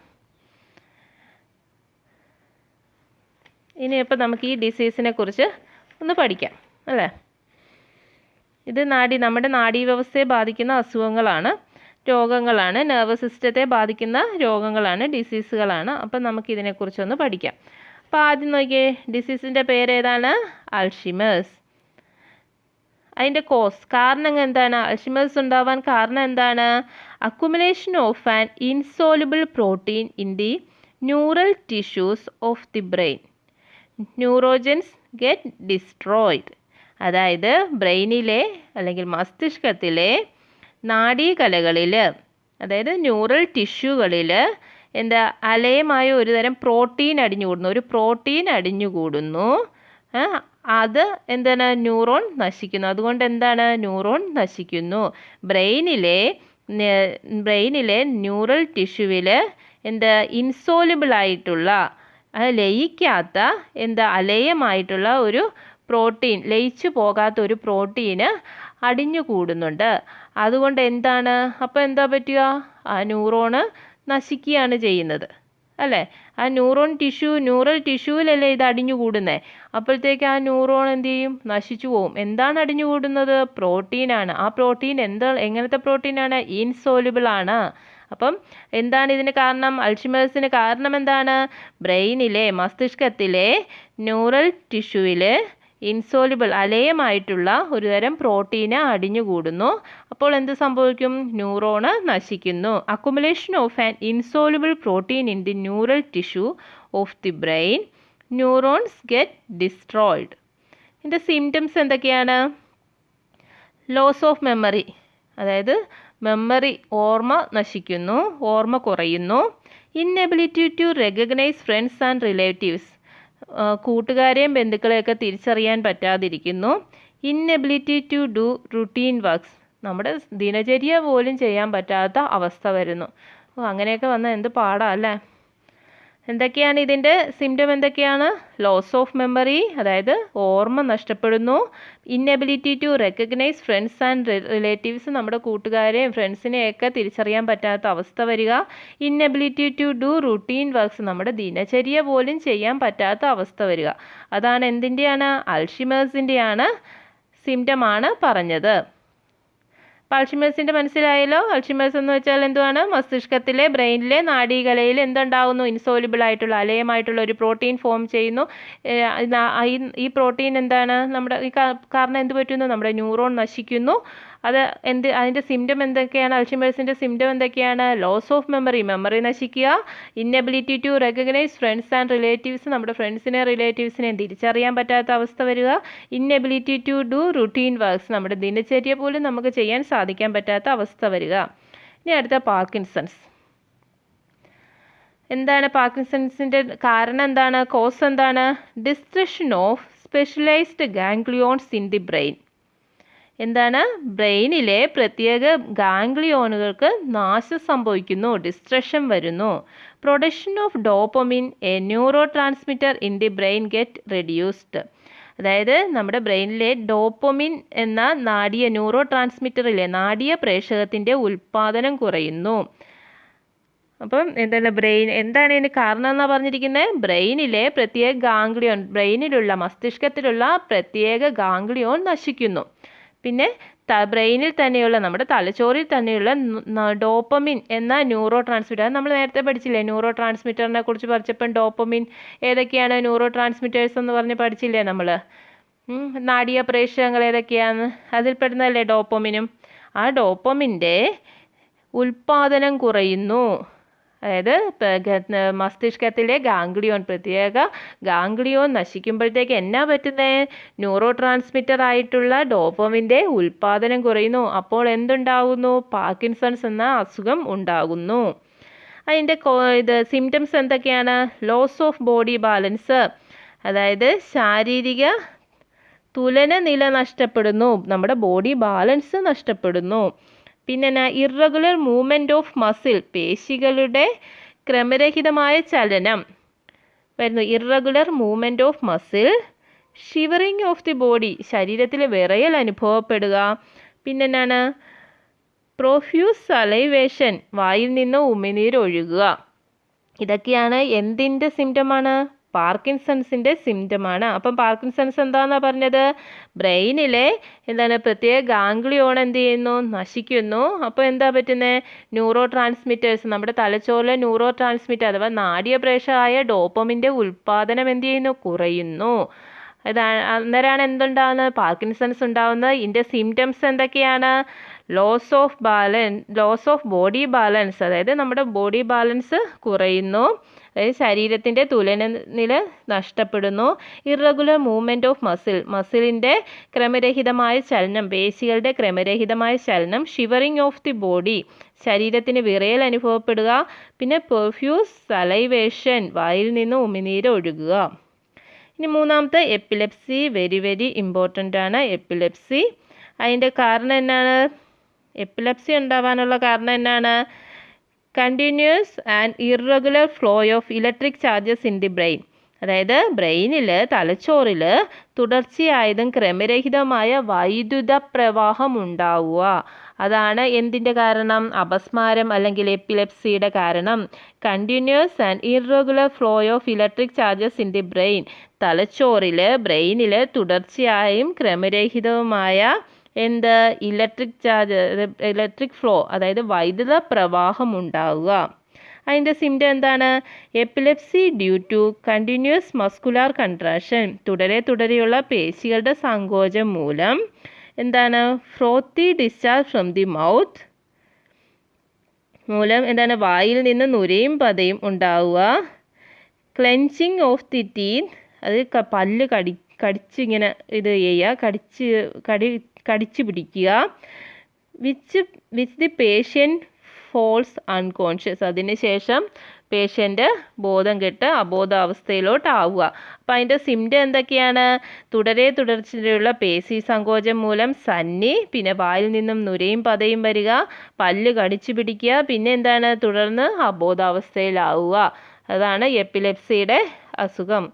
S1: ഇനിയിപ്പോൾ നമുക്ക് ഈ ഡിസീസിനെ കുറിച്ച് ഒന്ന് പഠിക്കാം അല്ലേ? ഇത് നമ്മുടെ നാഡീവ്യവസ്ഥയെ ബാധിക്കുന്ന അസുഖങ്ങളാണ്, രോഗങ്ങളാണ്, നെർവസ് സിസ്റ്റത്തെ ബാധിക്കുന്ന രോഗങ്ങളാണ്, ഡിസീസുകളാണ്. അപ്പം നമുക്കിതിനെക്കുറിച്ചൊന്ന് പഠിക്കാം. അപ്പോൾ ആദ്യം നോക്കിയേ, ഡിസീസിൻ്റെ പേരേതാണ്? അൽഷിമേഴ്സ്. അതിൻ്റെ കാരണം എന്താണ്? അൽഷിമേഴ്സ് ഉണ്ടാവാൻ കാരണം എന്താണ്? Accumulation of an insoluble protein in the neural tissues of the brain. Neurons get destroyed. അതായത് ബ്രെയിനിലെ അല്ലെങ്കിൽ മസ്തിഷ്കത്തിലെ നാഡീകലകളിൽ, അതായത് ന്യൂറൽ ടിഷ്യൂകളിൽ എന്താ അലയമായ ഒരു തരം പ്രോട്ടീൻ അടിഞ്ഞുകൂടുന്നു, ഒരു പ്രോട്ടീൻ അടിഞ്ഞുകൂടുന്നു. അത് എന്താണ്? ന്യൂറോൺ നശിക്കുന്നു. അതുകൊണ്ട് എന്താണ്? ന്യൂറോൺ നശിക്കുന്നു. ബ്രെയിനിലെ ന്യൂറൽ ടിഷ്യൂവിൽ എന്താ ഇൻസോലുബിൾ ആയിട്ടുള്ള, ലയിക്കാത്ത അലയമായിട്ടുള്ള ഒരു പ്രോട്ടീൻ, ലയിച്ചു പോകാത്ത ഒരു പ്രോട്ടീന് അടിഞ്ഞുകൂടുന്നുണ്ട്. അതുകൊണ്ട് എന്താണ്? അപ്പോൾ എന്താ പറ്റുക? ആ ന്യൂറോണ് നശിക്കുകയാണ് ചെയ്യുന്നത്, അല്ലേ? ആ ന്യൂറൽ ടിഷ്യൂവിലല്ലേ ഇത് അടിഞ്ഞുകൂടുന്നത്. അപ്പോഴത്തേക്ക് ആ ന്യൂറോൺ എന്ത് ചെയ്യും? നശിച്ചു പോവും. എന്താണ് അടിഞ്ഞുകൂടുന്നത്? പ്രോട്ടീനാണ്. ആ പ്രോട്ടീൻ എങ്ങനത്തെ പ്രോട്ടീനാണ്? ഇൻസോലുബിൾ ആണ്. അപ്പം എന്താണ് ഇതിന് കാരണം? അൾഷിമേഴ്സിന് കാരണം എന്താണ്? മസ്തിഷ്കത്തിലെ ന്യൂറൽ ടിഷ്യൂവിൽ ഇൻസോലുബിൾ, അലയമായിട്ടുള്ള ഒരു തരം പ്രോട്ടീന് അടിഞ്ഞുകൂടുന്നു. അപ്പോൾ എന്ത് സംഭവിക്കും? ന്യൂറോണ് നശിക്കുന്നു. Accumulation of an insoluble protein in the neural tissue of the brain, neurons get destroyed. ഇതിൻ്റെ സിംറ്റംസ് എന്തൊക്കെയാണ്? ലോസ് ഓഫ് മെമ്മറി, അതായത് മെമ്മറി, ഓർമ്മ നശിക്കുന്നു, ഓർമ്മ കുറയുന്നു. Inability to recognise friends and relatives, കൂട്ടുകാരെയും ബന്ധുക്കളെയൊക്കെ തിരിച്ചറിയാൻ പറ്റാതിരിക്കുന്നു. Inability to do routine works, നമ്മുടെ ദിനചര്യ പോലും ചെയ്യാൻ പറ്റാത്ത അവസ്ഥ വരുന്നു. അങ്ങനെയൊക്കെ വന്നാൽ എന്ത് പാടാ, അല്ലേ? എന്തൊക്കെയാണ് ഇതിൻ്റെ സിംറ്റം? എന്തൊക്കെയാണ്? ലോസ് ഓഫ് മെമ്മറി, അതായത് ഓർമ്മ നഷ്ടപ്പെടുന്നു. Inability to recognise friends and relatives, നമ്മുടെ കൂട്ടുകാരെയും ഫ്രണ്ട്സിനെയൊക്കെ തിരിച്ചറിയാൻ പറ്റാത്ത അവസ്ഥ വരിക. Inability to do routine works, നമ്മുടെ ദിനചര്യ പോലും ചെയ്യാൻ പറ്റാത്ത അവസ്ഥ വരിക. അതാണ് എന്തിൻ്റെയാണ്? അൾഷിമേഴ്സിൻ്റെയാണ് സിംറ്റമാണ് പറഞ്ഞത്. അപ്പോൾ അൾഷിമേഴ്സിൻ്റെ മനസ്സിലായല്ലോ. അൾഷിമേഴ്സ് എന്ന് വെച്ചാൽ എന്തുവാണ്? മസ്തിഷ്കത്തിലെ, ബ്രെയിനിലെ നാഡീകലയിൽ എന്തുണ്ടാകുന്നു? ഇൻസോലുബിൾ ആയിട്ടുള്ള, അലയമായിട്ടുള്ള ഒരു പ്രോട്ടീൻ ഫോം ചെയ്യുന്നു. ഈ പ്രോട്ടീൻ എന്താണ്? കാരണം എന്ത് പറ്റുന്നു? നമ്മുടെ ന്യൂറോൺ നശിക്കുന്നു. അതിൻ്റെ സിംറ്റം എന്തൊക്കെയാണ്? അൾഷിമേഴ്സിൻ്റെ സിംറ്റം എന്തൊക്കെയാണ്? ലോസ് ഓഫ് മെമ്മറി, മെമ്മറി നശിക്കുക. Inability to recognise friends and relatives, നമ്മുടെ ഫ്രണ്ട്സിനെയും റിലേറ്റീവ്സിനെയും തിരിച്ചറിയാൻ പറ്റാത്ത അവസ്ഥ വരിക. Inability to do routine works, നമ്മുടെ ദിനചര്യ പോലും നമുക്ക് ചെയ്യാൻ സാധിക്കാൻ പറ്റാത്ത അവസ്ഥ വരിക. ഇനി അടുത്ത പാർക്കിൻസൺസ്. എന്താണ് പാർക്കിൻസൺസിൻ്റെ കാരണം? എന്താണ്? കോസ് എന്താണ്? Destruction of specialised ganglions in the brain. എന്താണ്? ബ്രെയിനിലെ പ്രത്യേക ഗാംഗ്ലിയോണുകൾക്ക് നാശം സംഭവിക്കുന്നു, ഡിസ്ട്രക്ഷൻ വരുന്നു. Production of dopamine, A neuro transmitter in the brain get reduced. അതായത് നമ്മുടെ ബ്രെയിനിലെ ഡോപ്പമിൻ എന്ന ന്യൂറോ ട്രാൻസ്മിറ്ററിലെ നാഡീയ പ്രേഷകത്തിൻ്റെ ഉൽപ്പാദനം കുറയുന്നു. അപ്പം എന്താണ് ഇതിന് കാരണം എന്നാണ് പറഞ്ഞിരിക്കുന്നത്? ബ്രെയിനിലെ പ്രത്യേക ഗാംഗ്ലിയോൺ, മസ്തിഷ്കത്തിലുള്ള പ്രത്യേക ഗാംഗ്ലിയോൺ നശിക്കുന്നു. പിന്നെ ബ്രെയിനിൽ തന്നെയുള്ള, നമ്മുടെ തലച്ചോറിൽ തന്നെയുള്ള ഡോപ്പമിൻ എന്ന ന്യൂറോ ട്രാൻസ്മിറ്റർ, നമ്മൾ നേരത്തെ പഠിച്ചില്ലേ ന്യൂറോ ട്രാൻസ്മിറ്ററിനെ കുറിച്ച് പഠിച്ചപ്പം? ഡോപ്പമിൻ ഏതൊക്കെയാണ് ന്യൂറോ ട്രാൻസ്മിറ്റേഴ്സ് എന്ന് പറഞ്ഞ് പഠിച്ചില്ലേ നമ്മൾ? നാഡീയ പ്രേഷകങ്ങൾ ഏതൊക്കെയാണ്? അതിൽപ്പെടുന്നതല്ലേ ഡോപ്പമിനും. ആ ഡോപ്പമിൻ്റെ ഉൽപ്പാദനം കുറയുന്നു. അതായത് മസ്തിഷ്കത്തിലെ പ്രത്യേക ഗാംഗ്ലിയോൺ നശിക്കുമ്പോഴത്തേക്ക് എന്നാ പറ്റുന്നത്? ന്യൂറോ ട്രാൻസ്മിറ്റർ ആയിട്ടുള്ള ഡോപ്പമിൻ്റെ ഉൽപ്പാദനം കുറയുന്നു. അപ്പോൾ എന്തുണ്ടാകുന്നു? പാർക്കിൻസൺസ് എന്ന അസുഖം ഉണ്ടാകുന്നു. അതിൻ്റെ സിംറ്റംസ് എന്തൊക്കെയാണ്? ലോസ് ഓഫ് ബോഡി ബാലൻസ്, അതായത് ശാരീരിക തുലനനില നഷ്ടപ്പെടുന്നു, നമ്മുടെ ബോഡി ബാലൻസ് നഷ്ടപ്പെടുന്നു. പിന്നെ ഇറഗുലർ മൂവ്മെൻറ്റ് ഓഫ് മസിൽ, പേശികളുടെ ക്രമരഹിതമായ ചലനം വരുന്നു. Irregular movement of muscle. Shivering of the body, ശരീരത്തിൽ വിറയൽ അനുഭവപ്പെടുക. പിന്നെ എന്താണ്? പ്രൊഫ്യൂസ് സലൈവേഷൻ, വായിൽ നിന്ന് ഉമിനീരൊഴുകുക. ഇതൊക്കെയാണ് എന്തിൻ്റെ സിംറ്റമാണ്? പാർക്കിൻസൺസിൻ്റെ സിംറ്റമാണ്. അപ്പം പാർക്കിൻസൺസ് എന്താണെന്നാണ് പറഞ്ഞത്? ബ്രെയിനിലെ പ്രത്യേക ഗാംഗ്ലിയോൺ എന്ത് ചെയ്യുന്നു? നശിക്കുന്നു. അപ്പോൾ എന്താ പറ്റുന്നത്? ന്യൂറോ ട്രാൻസ്മിറ്റേഴ്സ്, നമ്മുടെ തലച്ചോറിലെ ന്യൂറോ ട്രാൻസ്മിറ്റർ അഥവാ നാഡീയപ്രേഷകമായ ഡോപ്പമിൻ്റെ ഉൽപ്പാദനം എന്ത് ചെയ്യുന്നു? കുറയുന്നു. അന്നേരമാണ് എന്തുണ്ടാകുന്നത്? പാർക്കിൻസൺസ് ഉണ്ടാകുന്നത്. ഇതിൻ്റെ സിംറ്റംസ് എന്തൊക്കെയാണ്? ലോസ് ഓഫ് ബോഡി ബാലൻസ്, അതായത് നമ്മുടെ ബോഡി ബാലൻസ് കുറയുന്നു. അതായത് ശരീരത്തിൻ്റെ തുലനനില നഷ്ടപ്പെടുന്നു. ഇറഗുലർ മൂവ്മെൻറ്റ് ഓഫ് മസിലിൻ്റെ ക്രമരഹിതമായ ചലനം, പേശികളുടെ ക്രമരഹിതമായ ചലനം. ഷിവറിങ് ഓഫ് ദി ബോഡി, ശരീരത്തിന് വിറയൽ അനുഭവപ്പെടുക. പിന്നെ പെർഫ്യൂസ് സലൈവേഷൻ, വായിൽ നിന്ന് ഉമിനീര് ഒഴുകുക. ഇനി മൂന്നാമത്തെ എപ്പിലെപ്സി, വെരി വെരി ഇമ്പോർട്ടൻ്റ് ആണ് എപ്പിലെപ്സി. അതിൻ്റെ കാരണം എന്നാണ്? എപ്പിലെപ്സി ഉണ്ടാവാനുള്ള കാരണം എന്നാണ്? Continuous and irregular flow of electric charges in the brain. അതായത് ബ്രെയിനിൽ, തലച്ചോറിൽ തുടർച്ചയായതും ക്രമരഹിതമായ വൈദ്യുത പ്രവാഹം ഉണ്ടാവുക. അതാണ് എന്തിൻ്റെ കാരണം? അപസ്മാരം അല്ലെങ്കിൽ എപ്പിലെപ്സിയുടെ കാരണം. Continuous and irregular flow of electric charges in the brain. ബ്രെയിനിൽ തുടർച്ചയായും ക്രമരഹിതവുമായ ഇലക്ട്രിക് ഫ്ലോ, അതായത് വൈദ്യുത പ്രവാഹം ഉണ്ടാവുക. അതിൻ്റെ സിംറ്റം എന്താണ്? Epilepsy due to continuous muscular contraction, തുടരെയുള്ള പേശികളുടെ സങ്കോചം മൂലം. എന്താണ്? Frothy discharge from the mouth മൂലം എന്താണ്? വായിൽ നിന്ന് നുരയും പതയും ഉണ്ടാവുക. ക്ലെൻച്ചിങ് ഓഫ് ദി ടീത്ത്, അത് പല്ല് കടിച്ചിങ്ങനെ ഇത് ചെയ്യുക, കടിച്ചു പിടിക്കുക. Which the patient falls unconscious, അതിനുശേഷം പേഷ്യൻ്റ് ബോധം കെട്ട് അബോധാവസ്ഥയിലോട്ടാവുക. അപ്പം അതിൻ്റെ സിംറ്റം എന്തൊക്കെയാണ്? തുടർച്ചയുള്ള പേശി സങ്കോചം മൂലം സന്നി, പിന്നെ വായിൽ നിന്നും നുരയും പതയും വരിക, പല്ല് കടിച്ചു പിടിക്കുക, പിന്നെ എന്താണ്? തുടർന്ന് അബോധാവസ്ഥയിലാവുക. അതാണ് എപ്പിലെപ്സിയുടെ അസുഖം,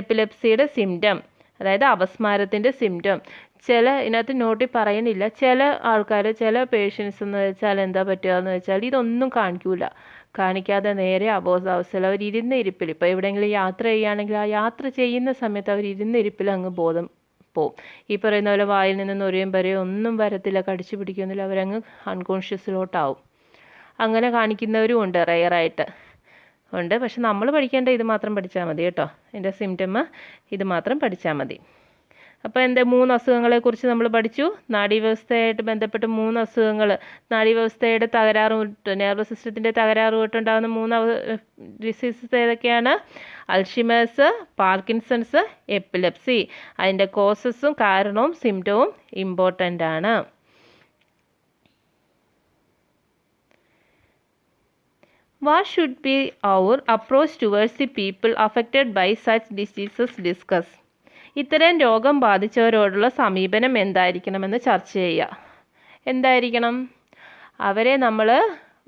S1: എപ്പിലെപ്സിയുടെ സിംറ്റം, അതായത് അപസ്മാരത്തിൻ്റെ സിംറ്റം. ഇതിനകത്ത് നോട്ടിൽ പറയുന്നില്ല, ചില ആൾക്കാർ, ചില പേഷ്യൻസ് എന്ന് വെച്ചാൽ എന്താ പറ്റുക എന്ന് വെച്ചാൽ ഇതൊന്നും കാണിക്കാതെ നേരെ അബോധാവസ്ഥയിൽ അവർ ഇരുന്ന ഇരിപ്പിൽ, ഇപ്പോൾ എവിടെയെങ്കിലും യാത്ര ചെയ്യുകയാണെങ്കിൽ ആ യാത്ര ചെയ്യുന്ന സമയത്ത് അവർ ഇരുന്ന ഇരിപ്പിൽ അങ്ങ് ബോധം പോവും. ഈ പറയുന്ന പോലെ വായിൽ നിന്ന് നുരയും പരയും ഒന്നും വരത്തില്ല, കടിച്ചു പിടിക്കുന്നില്ല, അവരങ്ങ് അൺകോൺഷ്യസിലോട്ടാവും. അങ്ങനെ കാണിക്കുന്നവരും ഉണ്ട്, റെയറായിട്ട് ഉണ്ട്. പക്ഷെ നമ്മൾ പഠിക്കേണ്ട ഇത് മാത്രം പഠിച്ചാൽ മതി കേട്ടോ. ഇതിൻ്റെ സിംറ്റം ഇത് മാത്രം പഠിച്ചാൽ മതി. അപ്പോൾ 3 അസുഖങ്ങളെക്കുറിച്ച് നമ്മൾ പഠിച്ചു. നാഡീവ്യവസ്ഥയായിട്ട് ബന്ധപ്പെട്ട് 3 അസുഖങ്ങൾ, നാഡീവ്യവസ്ഥയുടെ തകരാറ്, നെർവസ് സിസ്റ്റത്തിൻ്റെ തകരാറ് കൊണ്ടുണ്ടാകുന്ന 3 ഡിസീസസ് ഏതൊക്കെയാണ്? Alzheimer's, Parkinson's, epilepsy. അതിൻ്റെ കോസസും കാരണവും സിംറ്റവും ഇമ്പോർട്ടൻ്റ് ആണ്. What should be our approach towards the people affected by such diseases? Discuss. ഇത്തരം രോഗം ബാധിച്ചവരോടുള്ള സമീപനം എന്തായിരിക്കണമെന്ന് ചർച്ച ചെയ്യുക. എന്തായിരിക്കണം? അവരെ നമ്മൾ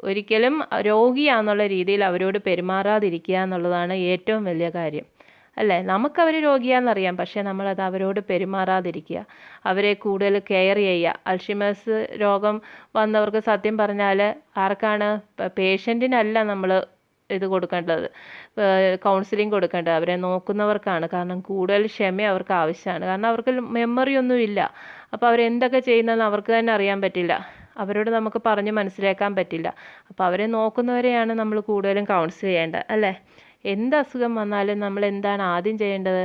S1: ഒരിക്കലും രോഗിയാന്നുള്ള രീതിയിൽ അവരോട് പെരുമാറാതിരിക്കുക എന്നുള്ളതാണ് ഏറ്റവും വലിയ കാര്യം, അല്ലേ? നമുക്കവർ രോഗിയാണെന്നറിയാം, പക്ഷേ നമ്മളത് അവരോട് പെരുമാറാതിരിക്കുക, അവരെ കൂടുതൽ കെയർ ചെയ്യുക. അൽഷിമേഴ്സ് രോഗം വന്നവർക്ക് സത്യം പറഞ്ഞാൽ ആർക്കാണ്? പേഷ്യൻറ്റിനല്ല നമ്മൾ ഇത് കൊടുക്കേണ്ടത്, കൗൺസിലിംഗ് കൊടുക്കേണ്ടത് അവരെ നോക്കുന്നവർക്കാണ്. കാരണം കൂടുതൽ ക്ഷമ അവർക്ക് ആവശ്യമാണ്. കാരണം അവർക്ക് മെമ്മറി ഒന്നുമില്ല. അപ്പോൾ അവരെന്തൊക്കെ ചെയ്യുന്നതെന്ന് അവർക്ക് തന്നെ അറിയാൻ പറ്റില്ല, അവരോട് നമുക്ക് പറഞ്ഞ് മനസ്സിലാക്കാൻ പറ്റില്ല. അപ്പോൾ അവരെ നോക്കുന്നവരെയാണ് നമ്മൾ കൂടുതലും കൗൺസിൽ ചെയ്യേണ്ടത്, അല്ലേ? എന്ത് അസുഖം വന്നാലും നമ്മൾ എന്താണ് ആദ്യം ചെയ്യേണ്ടത്?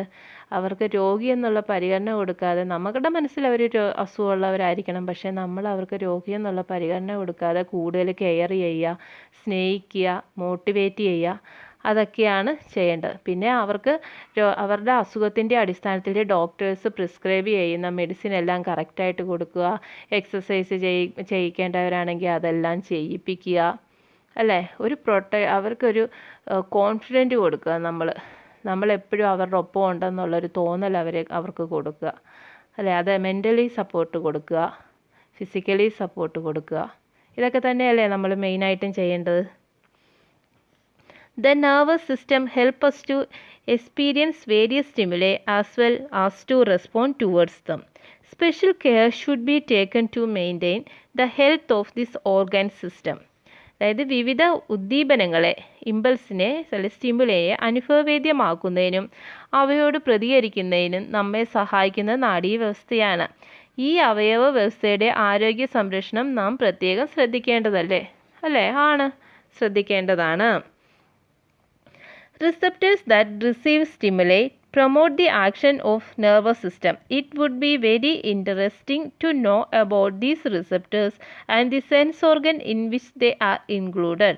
S1: അവർക്ക് രോഗി എന്നുള്ള പരിഗണന കൊടുക്കാതെ, നമ്മുടെ മനസ്സിൽ അവർ അസുഖമുള്ളവരായിരിക്കണം, പക്ഷേ നമ്മൾ അവർക്ക് രോഗി എന്നുള്ള പരിഗണന കൊടുക്കാതെ കൂടുതൽ കെയർ ചെയ്യുക, സ്നേഹിക്കുക, മോട്ടിവേറ്റ് ചെയ്യുക, അതൊക്കെയാണ് ചെയ്യേണ്ടത്. പിന്നെ അവർക്ക് അവരുടെ അസുഖത്തിൻ്റെ അടിസ്ഥാനത്തിൽ ഡോക്ടേഴ്സ് പ്രിസ്ക്രൈബ് ചെയ്യുന്ന മെഡിസിൻ എല്ലാം കറക്റ്റായിട്ട് കൊടുക്കുക. എക്സസൈസ് ചെയ്യിക്കേണ്ടവരാണെങ്കിൽ അതെല്ലാം ചെയ്യിപ്പിക്കുക, അല്ലേ? അവർക്കൊരു കോൺഫിഡൻറ്റ് കൊടുക്കുക. നമ്മളെപ്പോഴും അവരുടെ ഒപ്പം ഉണ്ടെന്നുള്ളൊരു തോന്നൽ അവർക്ക് കൊടുക്കുക, അല്ലേ? അത് മെൻ്റലി സപ്പോർട്ട് കൊടുക്കുക, ഫിസിക്കലി സപ്പോർട്ട് കൊടുക്കുക. ഇതൊക്കെ തന്നെയല്ലേ നമ്മൾ മെയിനായിട്ടും ചെയ്യേണ്ടത്. The nervous system helps us to experience various stimuli as well as to respond towards them. Special care should be taken to maintain the health of this organ system. അതായത് വിവിധ ഉദ്ദീപനങ്ങളെ, ഇമ്പൾസിനെ, സ്റ്റിമുലയെ അനുഭവവേദ്യമാക്കുന്നതിനും അവയോട് പ്രതികരിക്കുന്നതിനും നമ്മെ സഹായിക്കുന്ന നാഡീവ്യവസ്ഥയാണ്. ഈ അവയവ വ്യവസ്ഥയുടെ ആരോഗ്യ സംരക്ഷണം നാം പ്രത്യേകം ശ്രദ്ധിക്കേണ്ടതല്ലേ, അല്ലേ? ശ്രദ്ധിക്കേണ്ടതാണ്. Receptors that receive stimuli promote the action of nervous system. It would be very interesting to know about these receptors and the sense organ in which they are included.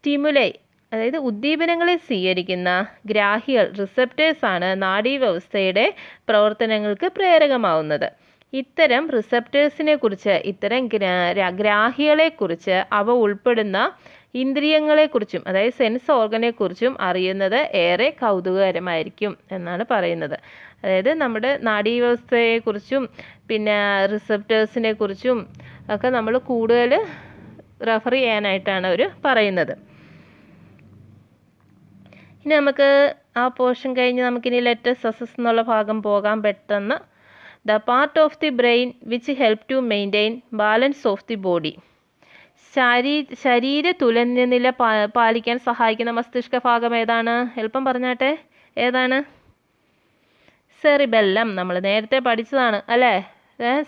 S1: Stimuli അതായത് ഉദ്ദീപനങ്ങളെ സ്വീകരിക്കുന്ന ഗ്രാഹികൾ റിസപ്റ്റേഴ്സാണ് നാഡീവ്യവസ്ഥയുടെ പ്രവർത്തനങ്ങൾക്ക് പ്രേരകമാവുന്നത്. ഇത്തരം റിസപ്റ്റേഴ്സിനെ കുറിച്ച്, ഇത്തരം ഗ്രാഹികളെക്കുറിച്ച് അവ ഉൾപ്പെടുന്ന ഇന്ദ്രിയങ്ങളെക്കുറിച്ചും അതായത് സെൻസ് ഓർഗനെക്കുറിച്ചും അറിയുന്നത് ഏറെ കൗതുകകരമായിരിക്കും എന്നാണ് പറയുന്നത്. അതായത് നമ്മുടെ നാഡീവ്യവസ്ഥയെക്കുറിച്ചും പിന്നെ റിസപ്റ്റേഴ്സിനെ കുറിച്ചും ഒക്കെ നമ്മൾ കൂടുതൽ റെഫർ ചെയ്യാനായിട്ടാണ് അവർ പറയുന്നത്. ഇനി നമുക്ക് ആ പോർഷൻ കഴിഞ്ഞ് നമുക്കിനി ലെറ്റസ് സസസ് എന്നുള്ള ഭാഗം പോകാം പെട്ടെന്ന്. The part of the brain which help to maintain balance of the body. ശരീര തുലനനില പാലിക്കാൻ സഹായിക്കുന്ന മസ്തിഷ്ക ഭാഗം ഏതാണ്? എളുപ്പം പറഞ്ഞാട്ടെ, ഏതാണ്? സെറിബെല്ലം. നമ്മൾ നേരത്തെ പഠിച്ചതാണ് അല്ലേ?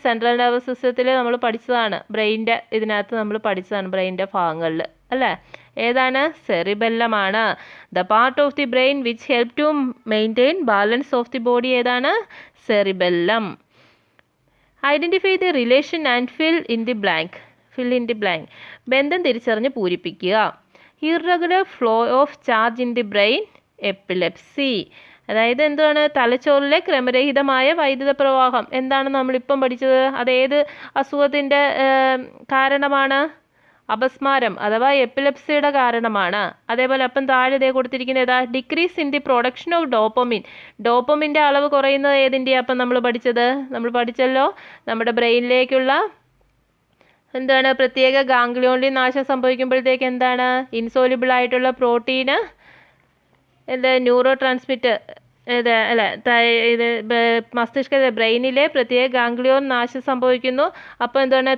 S1: സെൻട്രൽ നെർവസ് സിസ്റ്റത്തിൽ നമ്മൾ പഠിച്ചതാണ്. ബ്രെയിൻ്റെ ഇതിനകത്ത് നമ്മൾ പഠിച്ചതാണ്, ബ്രെയിൻ്റെ ഭാഗങ്ങളിൽ അല്ലേ? ഏതാണ്? സെറിബെല്ലമാണ്. The part of the brain which help to maintain balance of the body ഏതാണ്? Cerebellum. Identify the relation and fill in the blank. ബന്ധം തിരിച്ചറിഞ്ഞ് പൂരിപ്പിക്കുക. Irregular flow of charge in the brain, epilepsy. അതായത് എന്താണ്? തലച്ചോറിലെ ക്രമരഹിതമായ വൈദ്യുത പ്രവാഹം. എന്താണ് നമ്മളിപ്പം പഠിച്ചത്? അതേത് അസുഖത്തിൻ്റെ കാരണമാണ്? അപസ്മാരം അഥവാ എപ്പിലെപ്സിയുടെ കാരണമാണ്. അതേപോലെ അപ്പം താഴെ ഇതേ കൊടുത്തിരിക്കുന്നത് ഏതാ? Decrease in the production of dopamine. ഡോപ്പമിൻ്റെ അളവ് കുറയുന്നത് ഏതിൻ്റെയാണ് അപ്പം നമ്മൾ പഠിച്ചത്? നമ്മൾ പഠിച്ചല്ലോ, നമ്മുടെ ബ്രെയിനിലേക്കുള്ള എന്താണ് പ്രത്യേക ഗാംഗ്ലിയോണിൽ നാശം സംഭവിക്കുമ്പോഴത്തേക്ക് എന്താണ്? ഇൻസോലിബിൾ ആയിട്ടുള്ള പ്രോട്ടീന് ന്യൂറോ ട്രാൻസ്മിറ്റർ മസ്തിഷ്ക ബ്രെയിനിലെ പ്രത്യേക ഗാംഗ്ലിയോൺ നാശം സംഭവിക്കുന്നു. അപ്പോൾ എന്താണ്?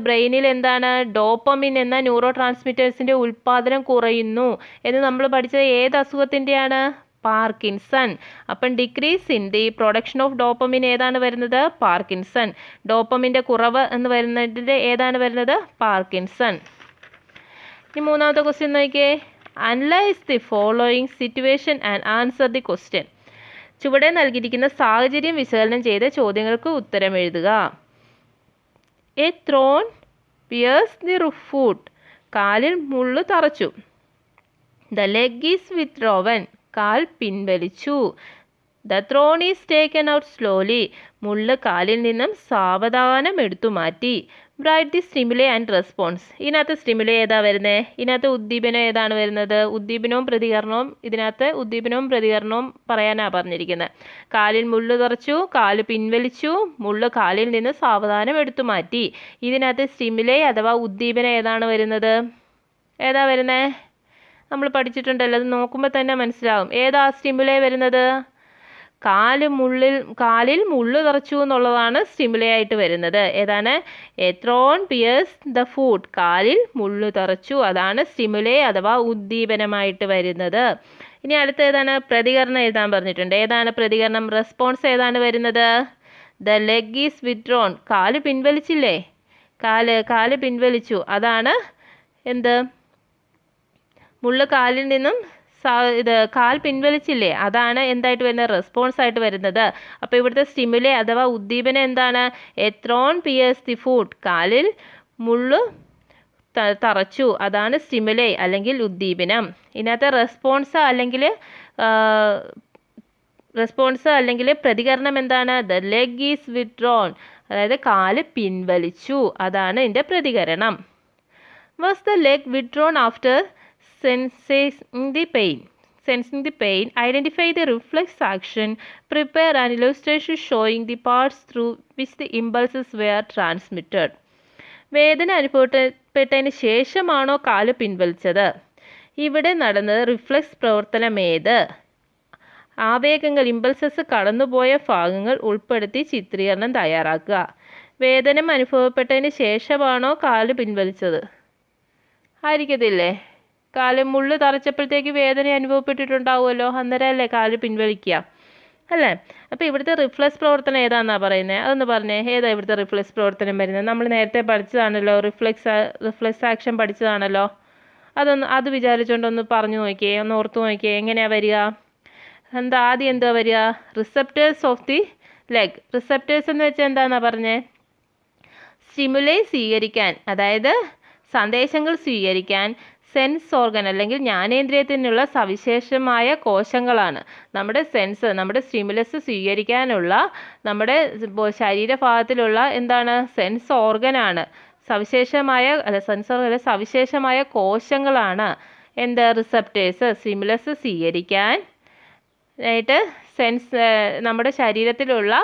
S1: ബ്രെയിനിൽ എന്താണ്? ഡോപ്പമിൻ എന്ന ന്യൂറോ ട്രാൻസ്മിറ്റേഴ്സിൻ്റെ ഉൽപ്പാദനം കുറയുന്നു എന്ന് നമ്മൾ പഠിച്ചത് ഏത് അസുഖത്തിൻ്റെയാണ്? പാർക്കിൻസൺ. അപ്പം decrease in the production of dopamine ഏതാണ് വരുന്നത്? പാർക്കിൻസൺ. ഡോപ്പമിൻ്റെ കുറവ് എന്ന് വരുന്നതിൻ്റെ ഏതാണ് വരുന്നത്? പാർക്കിൻസൺ. ഇനി മൂന്നാമത്തെ ക്വസ്റ്റ്യൻ നോക്കിയേ. Analyse the following situation and answer the question. ചുവടെ നൽകിയിരിക്കുന്ന സാഹചര്യം വിശകലനം ചെയ്ത ചോദ്യങ്ങൾക്ക് ഉത്തരം എഴുതുക. A thorn pierce the foot. കാലിൽ മുള്ളു തറച്ചു. The leg is withdrawn. കാൽ പിൻവലിച്ചു. The thorn is taken out slowly. മുള്ള് കാലിൽ നിന്നും സാവധാനം എടുത്തു മാറ്റി. Write the stimuli and response. ഇതിനകത്ത് സ്റ്റിമുലൈ ഏതാ വരുന്നത്? ഇതിനകത്ത് ഉദ്ദീപനം ഏതാണ് വരുന്നത്? ഉദ്ദീപനവും പ്രതികരണവും. ഇതിനകത്ത് ഉദ്ദീപനവും പ്രതികരണവും പറയാനാണ് പറഞ്ഞിരിക്കുന്നത്. കാലിൽ മുള്ളു തറച്ചു, കാല് പിൻവലിച്ചു, മുള്ള് കാലിൽ നിന്ന് സാവധാനം എടുത്തു മാറ്റി. ഇതിനകത്ത് സ്റ്റിമുലൈ അഥവാ ഉദ്ദീപനം ഏതാണ് വരുന്നത്? ഏതാ വരുന്നത്? നമ്മൾ പഠിച്ചിട്ടുണ്ടല്ലോ, അത് നോക്കുമ്പോൾ തന്നെ മനസ്സിലാവും. ഏതാ സ്റ്റിമുലൈ വരുന്നത്? കാലിൽ മുള്ളു തറച്ചു എന്നുള്ളതാണ് സ്റ്റിമുലൈ ആയിട്ട് വരുന്നത്. ഏതാണ്? A thorn pierce the foot. കാലിൽ മുള്ളു തറച്ചു, അതാണ് സ്റ്റിമുലൈ അഥവാ ഉദ്ദീപനമായിട്ട് വരുന്നത്. ഇനി അടുത്ത ഏതാണ്? പ്രതികരണം എഴുതാൻ പറഞ്ഞിട്ടുണ്ട്. ഏതാണ് പ്രതികരണം? റെസ്പോൺസ് ഏതാണ് വരുന്നത്? The leg is withdrawn. കാല് പിൻവലിച്ചില്ലേ? കാല് പിൻവലിച്ചു, അതാണ് എന്ത്? മുള്ള് കാലിൽ നിന്നും കാൽ പിൻവലിച്ചില്ലേ, അതാണ് എന്തായിട്ട് വരുന്നത്? റെസ്പോൺസ് ആയിട്ട് വരുന്നത്. അപ്പോൾ ഇവിടുത്തെ സ്റ്റിമുലൈ അഥവാ ഉദ്ദീപനം എന്താണ്? A thorn pierce the foot. കാലിൽ മുള്ളു തറച്ചു, അതാണ് സ്റ്റിമുലൈ അല്ലെങ്കിൽ ഉദ്ദീപനം. ഇതിനകത്ത് റെസ്പോൺസ് അല്ലെങ്കിൽ പ്രതികരണം എന്താണ്? The leg is withdrawn. അതായത് കാല് പിൻവലിച്ചു, അതാണ് ഇതിൻ്റെ പ്രതികരണം. Was the leg withdrawn after sensing the pain, identify the reflex action, prepare an illustration showing the parts through which the impulses were transmitted. വേദന അനുഭവപ്പെട്ടതിന് ശേഷമാണോ കാല് പിൻവലിച്ചത്? ഇവിടെ നടന്നത് റിഫ്ലെക്സ് പ്രവർത്തനം ഏത്? ആവേഗങ്ങൾ ഇമ്പൾസസ് കടന്നുപോയ ഭാഗങ്ങൾ ഉൾപ്പെടുത്തി ചിത്രീകരണം തയ്യാറാക്കുക. വേദന അനുഭവപ്പെട്ടതിന് ശേഷമാണോ കാല് പിൻവലിച്ചത്? ആയിരിക്കത്തില്ലേ? കാല് മുള്ളു തറച്ചപ്പോഴത്തേക്ക് വേദന അനുഭവപ്പെട്ടിട്ടുണ്ടാവുമല്ലോ, അന്നേരമല്ലേ കാല് പിൻവലിക്കുക അല്ലേ? അപ്പോൾ ഇവിടുത്തെ റിഫ്ലെക്സ് പ്രവർത്തനം ഏതാണെന്നാണ് പറയുന്നത്? അതൊന്ന് പറഞ്ഞേ, ഏതാ ഇവിടുത്തെ റിഫ്ലെക്സ് പ്രവർത്തനം വരുന്നത്? നമ്മൾ നേരത്തെ പഠിച്ചതാണല്ലോ, റിഫ്ലെക്സ് ആക്ഷൻ പഠിച്ചതാണല്ലോ. അത് വിചാരിച്ചുകൊണ്ടൊന്ന് പറഞ്ഞു നോക്കിയേ, ഒന്ന് ഓർത്ത് നോക്കിയേ, എങ്ങനെയാണ് വരിക? ആദ്യം എന്താ വരിക? Receptors of the leg. Receptors എന്ന് വെച്ചാൽ എന്താണെന്നാണ് പറഞ്ഞേ? സ്റ്റിമുലൈ സ്വീകരിക്കാൻ, അതായത് സന്ദേശങ്ങൾ സ്വീകരിക്കാൻ സെൻസ് ഓർഗൻ അല്ലെങ്കിൽ ജ്ഞാനേന്ദ്രിയത്തിനുള്ള സവിശേഷമായ കോശങ്ങളാണ്. നമ്മുടെ സ്റ്റിമുലസ് സ്വീകരിക്കാനുള്ള നമ്മുടെ ശരീരഭാഗത്തിലുള്ള എന്താണ് സെൻസ് ഓർഗനാണ്. സവിശേഷമായ കോശങ്ങളാണ് എന്ത് റിസപ്റ്റേഴ്സ്. സ്റ്റിമുലസ് സ്വീകരിക്കാൻ ആയിട്ട് നമ്മുടെ ശരീരത്തിലുള്ള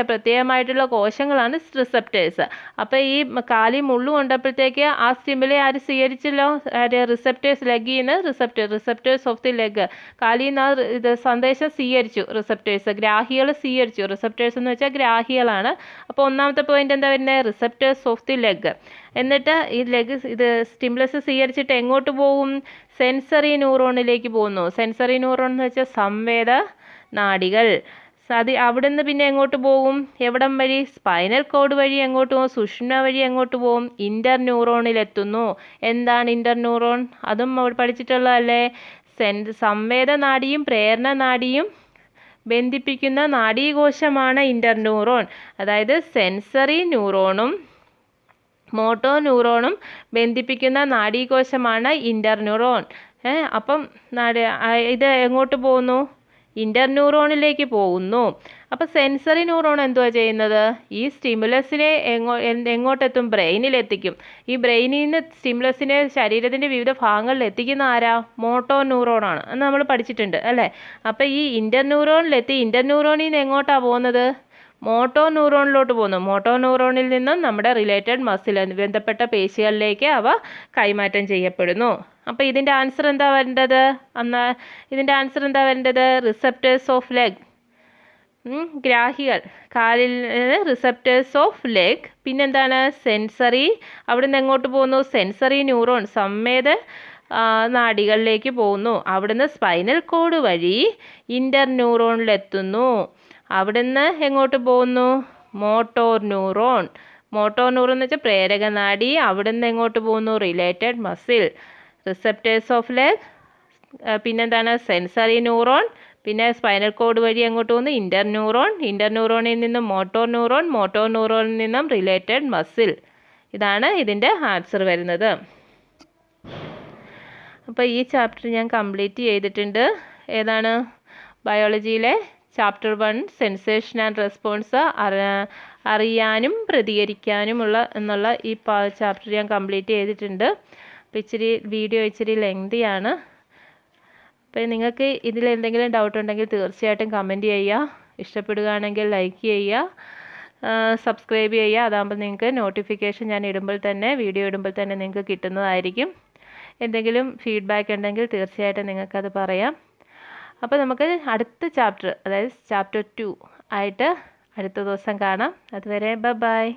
S1: പ്രത്യേകമായിട്ടുള്ള കോശങ്ങളാണ് റിസപ്റ്റേഴ്സ്. അപ്പോൾ ഈ കാലിൽ മുള്ളു കൊണ്ടപ്പോഴത്തേക്ക് ആ സ്റ്റിമുലേ ആര് സ്വീകരിച്ചല്ലോ? റിസപ്റ്റേഴ്സ് ലെഗിൽ നിന്ന് റിസപ്റ്റേഴ്സ് ഓഫ് ദി ലെഗ്, കാലിൽ നിന്ന് ഇത് സന്ദേശം സ്വീകരിച്ചു റിസപ്റ്റേഴ്സ്, ഗ്രാഹികൾ സ്വീകരിച്ചു. റിസപ്റ്റേഴ്സ് എന്ന് വെച്ചാൽ ഗ്രാഹികളാണ്. അപ്പോൾ ഒന്നാമത്തെ പോയിന്റ് എന്താ വരുന്നത്? Receptors of the leg. എന്നിട്ട് ഈ സ്റ്റിമുലസ് സ്വീകരിച്ചിട്ട് എങ്ങോട്ട് പോകും? സെൻസറി ന്യൂറോണിലേക്ക് പോകുന്നു. സെൻസറി ന്യൂറോൺ എന്ന് വെച്ചാൽ സംവേദ നാഡികൾ. അവിടുന്ന് പിന്നെ എങ്ങോട്ട് പോകും? എവിടം വഴി? സ്പൈനൽ കോഡ് വഴി എങ്ങോട്ട് പോകും? സുഷുമ്ന വഴി എങ്ങോട്ട് പോകും? ഇന്റർ ന്യൂറോണിലെത്തുന്നു. എന്താണ് ഇന്റർ ന്യൂറോൺ? അതും പഠിച്ചിട്ടുള്ളതല്ലേ? സംവേദ നാഡിയും പ്രേരണ നാഡിയും ബന്ധിപ്പിക്കുന്ന നാഡീകോശമാണ് ഇന്റർ ന്യൂറോൺ. അതായത് സെൻസറി ന്യൂറോണും മോട്ടോ ന്യൂറോണും ബന്ധിപ്പിക്കുന്ന നാഡീകോശമാണ് ഇന്റർ ന്യൂറോൺ. അപ്പം ഇത് എങ്ങോട്ട് പോകുന്നു? ഇന്റർ ന്യൂറോണിലേക്ക് പോകുന്നു. അപ്പോൾ സെൻസറി ന്യൂറോൺ എന്തുവാ ചെയ്യുന്നത്? ഈ സ്റ്റിമുലസിനെ എങ്ങോട്ടെത്തും? ബ്രെയിനിലെത്തിക്കും. ഈ ബ്രെയിനിൽ നിന്ന് സ്റ്റിമുലസിനെ ശരീരത്തിൻ്റെ വിവിധ ഭാഗങ്ങളിൽ എത്തിക്കുന്ന ആരാ? മോട്ടോ ന്യൂറോണാണ് എന്ന് നമ്മൾ പഠിച്ചിട്ടുണ്ട് അല്ലേ? അപ്പോൾ ഈ ഇന്റർ ന്യൂറോണിൽ നിന്ന് എങ്ങോട്ടാണ് പോകുന്നത്? മോട്ടോ ന്യൂറോണിലോട്ട് പോകുന്നു. മോട്ടോ ന്യൂറോണിൽ നിന്നും നമ്മുടെ റിലേറ്റഡ് മസിൽ ബന്ധപ്പെട്ട പേശികളിലേക്ക് അവ കൈമാറ്റം ചെയ്യപ്പെടുന്നു. അപ്പോൾ ഇതിൻ്റെ ആൻസർ എന്താ വരേണ്ടത്? റിസപ്റ്റേഴ്സ് ഓഫ് ലെഗ്, ഗ്രാഹികൾ, കാലിൽ റിസപ്റ്റേഴ്സ് ഓഫ് ലെഗ്. പിന്നെന്താണ്? സെൻസറി, അവിടുന്ന് എങ്ങോട്ട് പോകുന്നു? സെൻസറി ന്യൂറോൺ, സംവേദ നാഡികളിലേക്ക് പോകുന്നു. അവിടുന്ന് സ്പൈനൽ കോഡ് വഴി ഇന്റർ ന്യൂറോണിലെത്തുന്നു. അവിടുന്ന് എങ്ങോട്ട് പോകുന്നു? മോട്ടോർ ന്യൂറോൺ എന്ന് വെച്ചാൽ പ്രേരക നാഡി. അവിടുന്ന് എങ്ങോട്ട് പോകുന്നു? Related muscle. Receptors of leg, പിന്നെന്താണ്? സെൻസറി ന്യൂറോൺ, പിന്നെ സ്പൈനൽ കോഡ് വഴി എങ്ങോട്ട് പോകുന്നു? ഇന്റർ ന്യൂറോണിൽ നിന്നും മോട്ടോർ ന്യൂറോണിൽ നിന്നും റിലേറ്റഡ് മസിൽ. ഇതാണ് ഇതിൻ്റെ ആൻസർ വരുന്നത്. അപ്പോൾ ഈ ചാപ്റ്റർ ഞാൻ കംപ്ലീറ്റ് ചെയ്തിട്ടുണ്ട്. ഏതാണ്? ബയോളജിയിലെ ചാപ്റ്റർ 1 സെൻസേഷൻ ആൻഡ് റെസ്പോൺസ്, അറിയാനും പ്രതികരിക്കാനുമുള്ള എന്നുള്ള ഈ ചാപ്റ്റർ ഞാൻ കംപ്ലീറ്റ് ചെയ്തിട്ടുണ്ട്. അപ്പോൾ വീഡിയോ ഇച്ചിരി ലെങ്തിയാണ്. അപ്പോൾ നിങ്ങൾക്ക് ഇതിൽ എന്തെങ്കിലും ഡൗട്ട് ഉണ്ടെങ്കിൽ തീർച്ചയായിട്ടും കമൻറ്റ് ചെയ്യുക. ഇഷ്ടപ്പെടുകയാണെങ്കിൽ ലൈക്ക് ചെയ്യുക, സബ്സ്ക്രൈബ് ചെയ്യുക. അതാകുമ്പോൾ നിങ്ങൾക്ക് നോട്ടിഫിക്കേഷൻ ഞാൻ വീഡിയോ ഇടുമ്പോൾ തന്നെ നിങ്ങൾക്ക് കിട്ടുന്നതായിരിക്കും. എന്തെങ്കിലും ഫീഡ്ബാക്ക് ഉണ്ടെങ്കിൽ തീർച്ചയായിട്ടും നിങ്ങൾക്കത് പറയാം. അപ്പോൾ നമുക്ക് അടുത്ത ചാപ്റ്റർ, അതായത് ചാപ്റ്റർ 2 ആയിട്ട് അടുത്ത ദിവസം കാണാം. അതുവരെ ബൈ.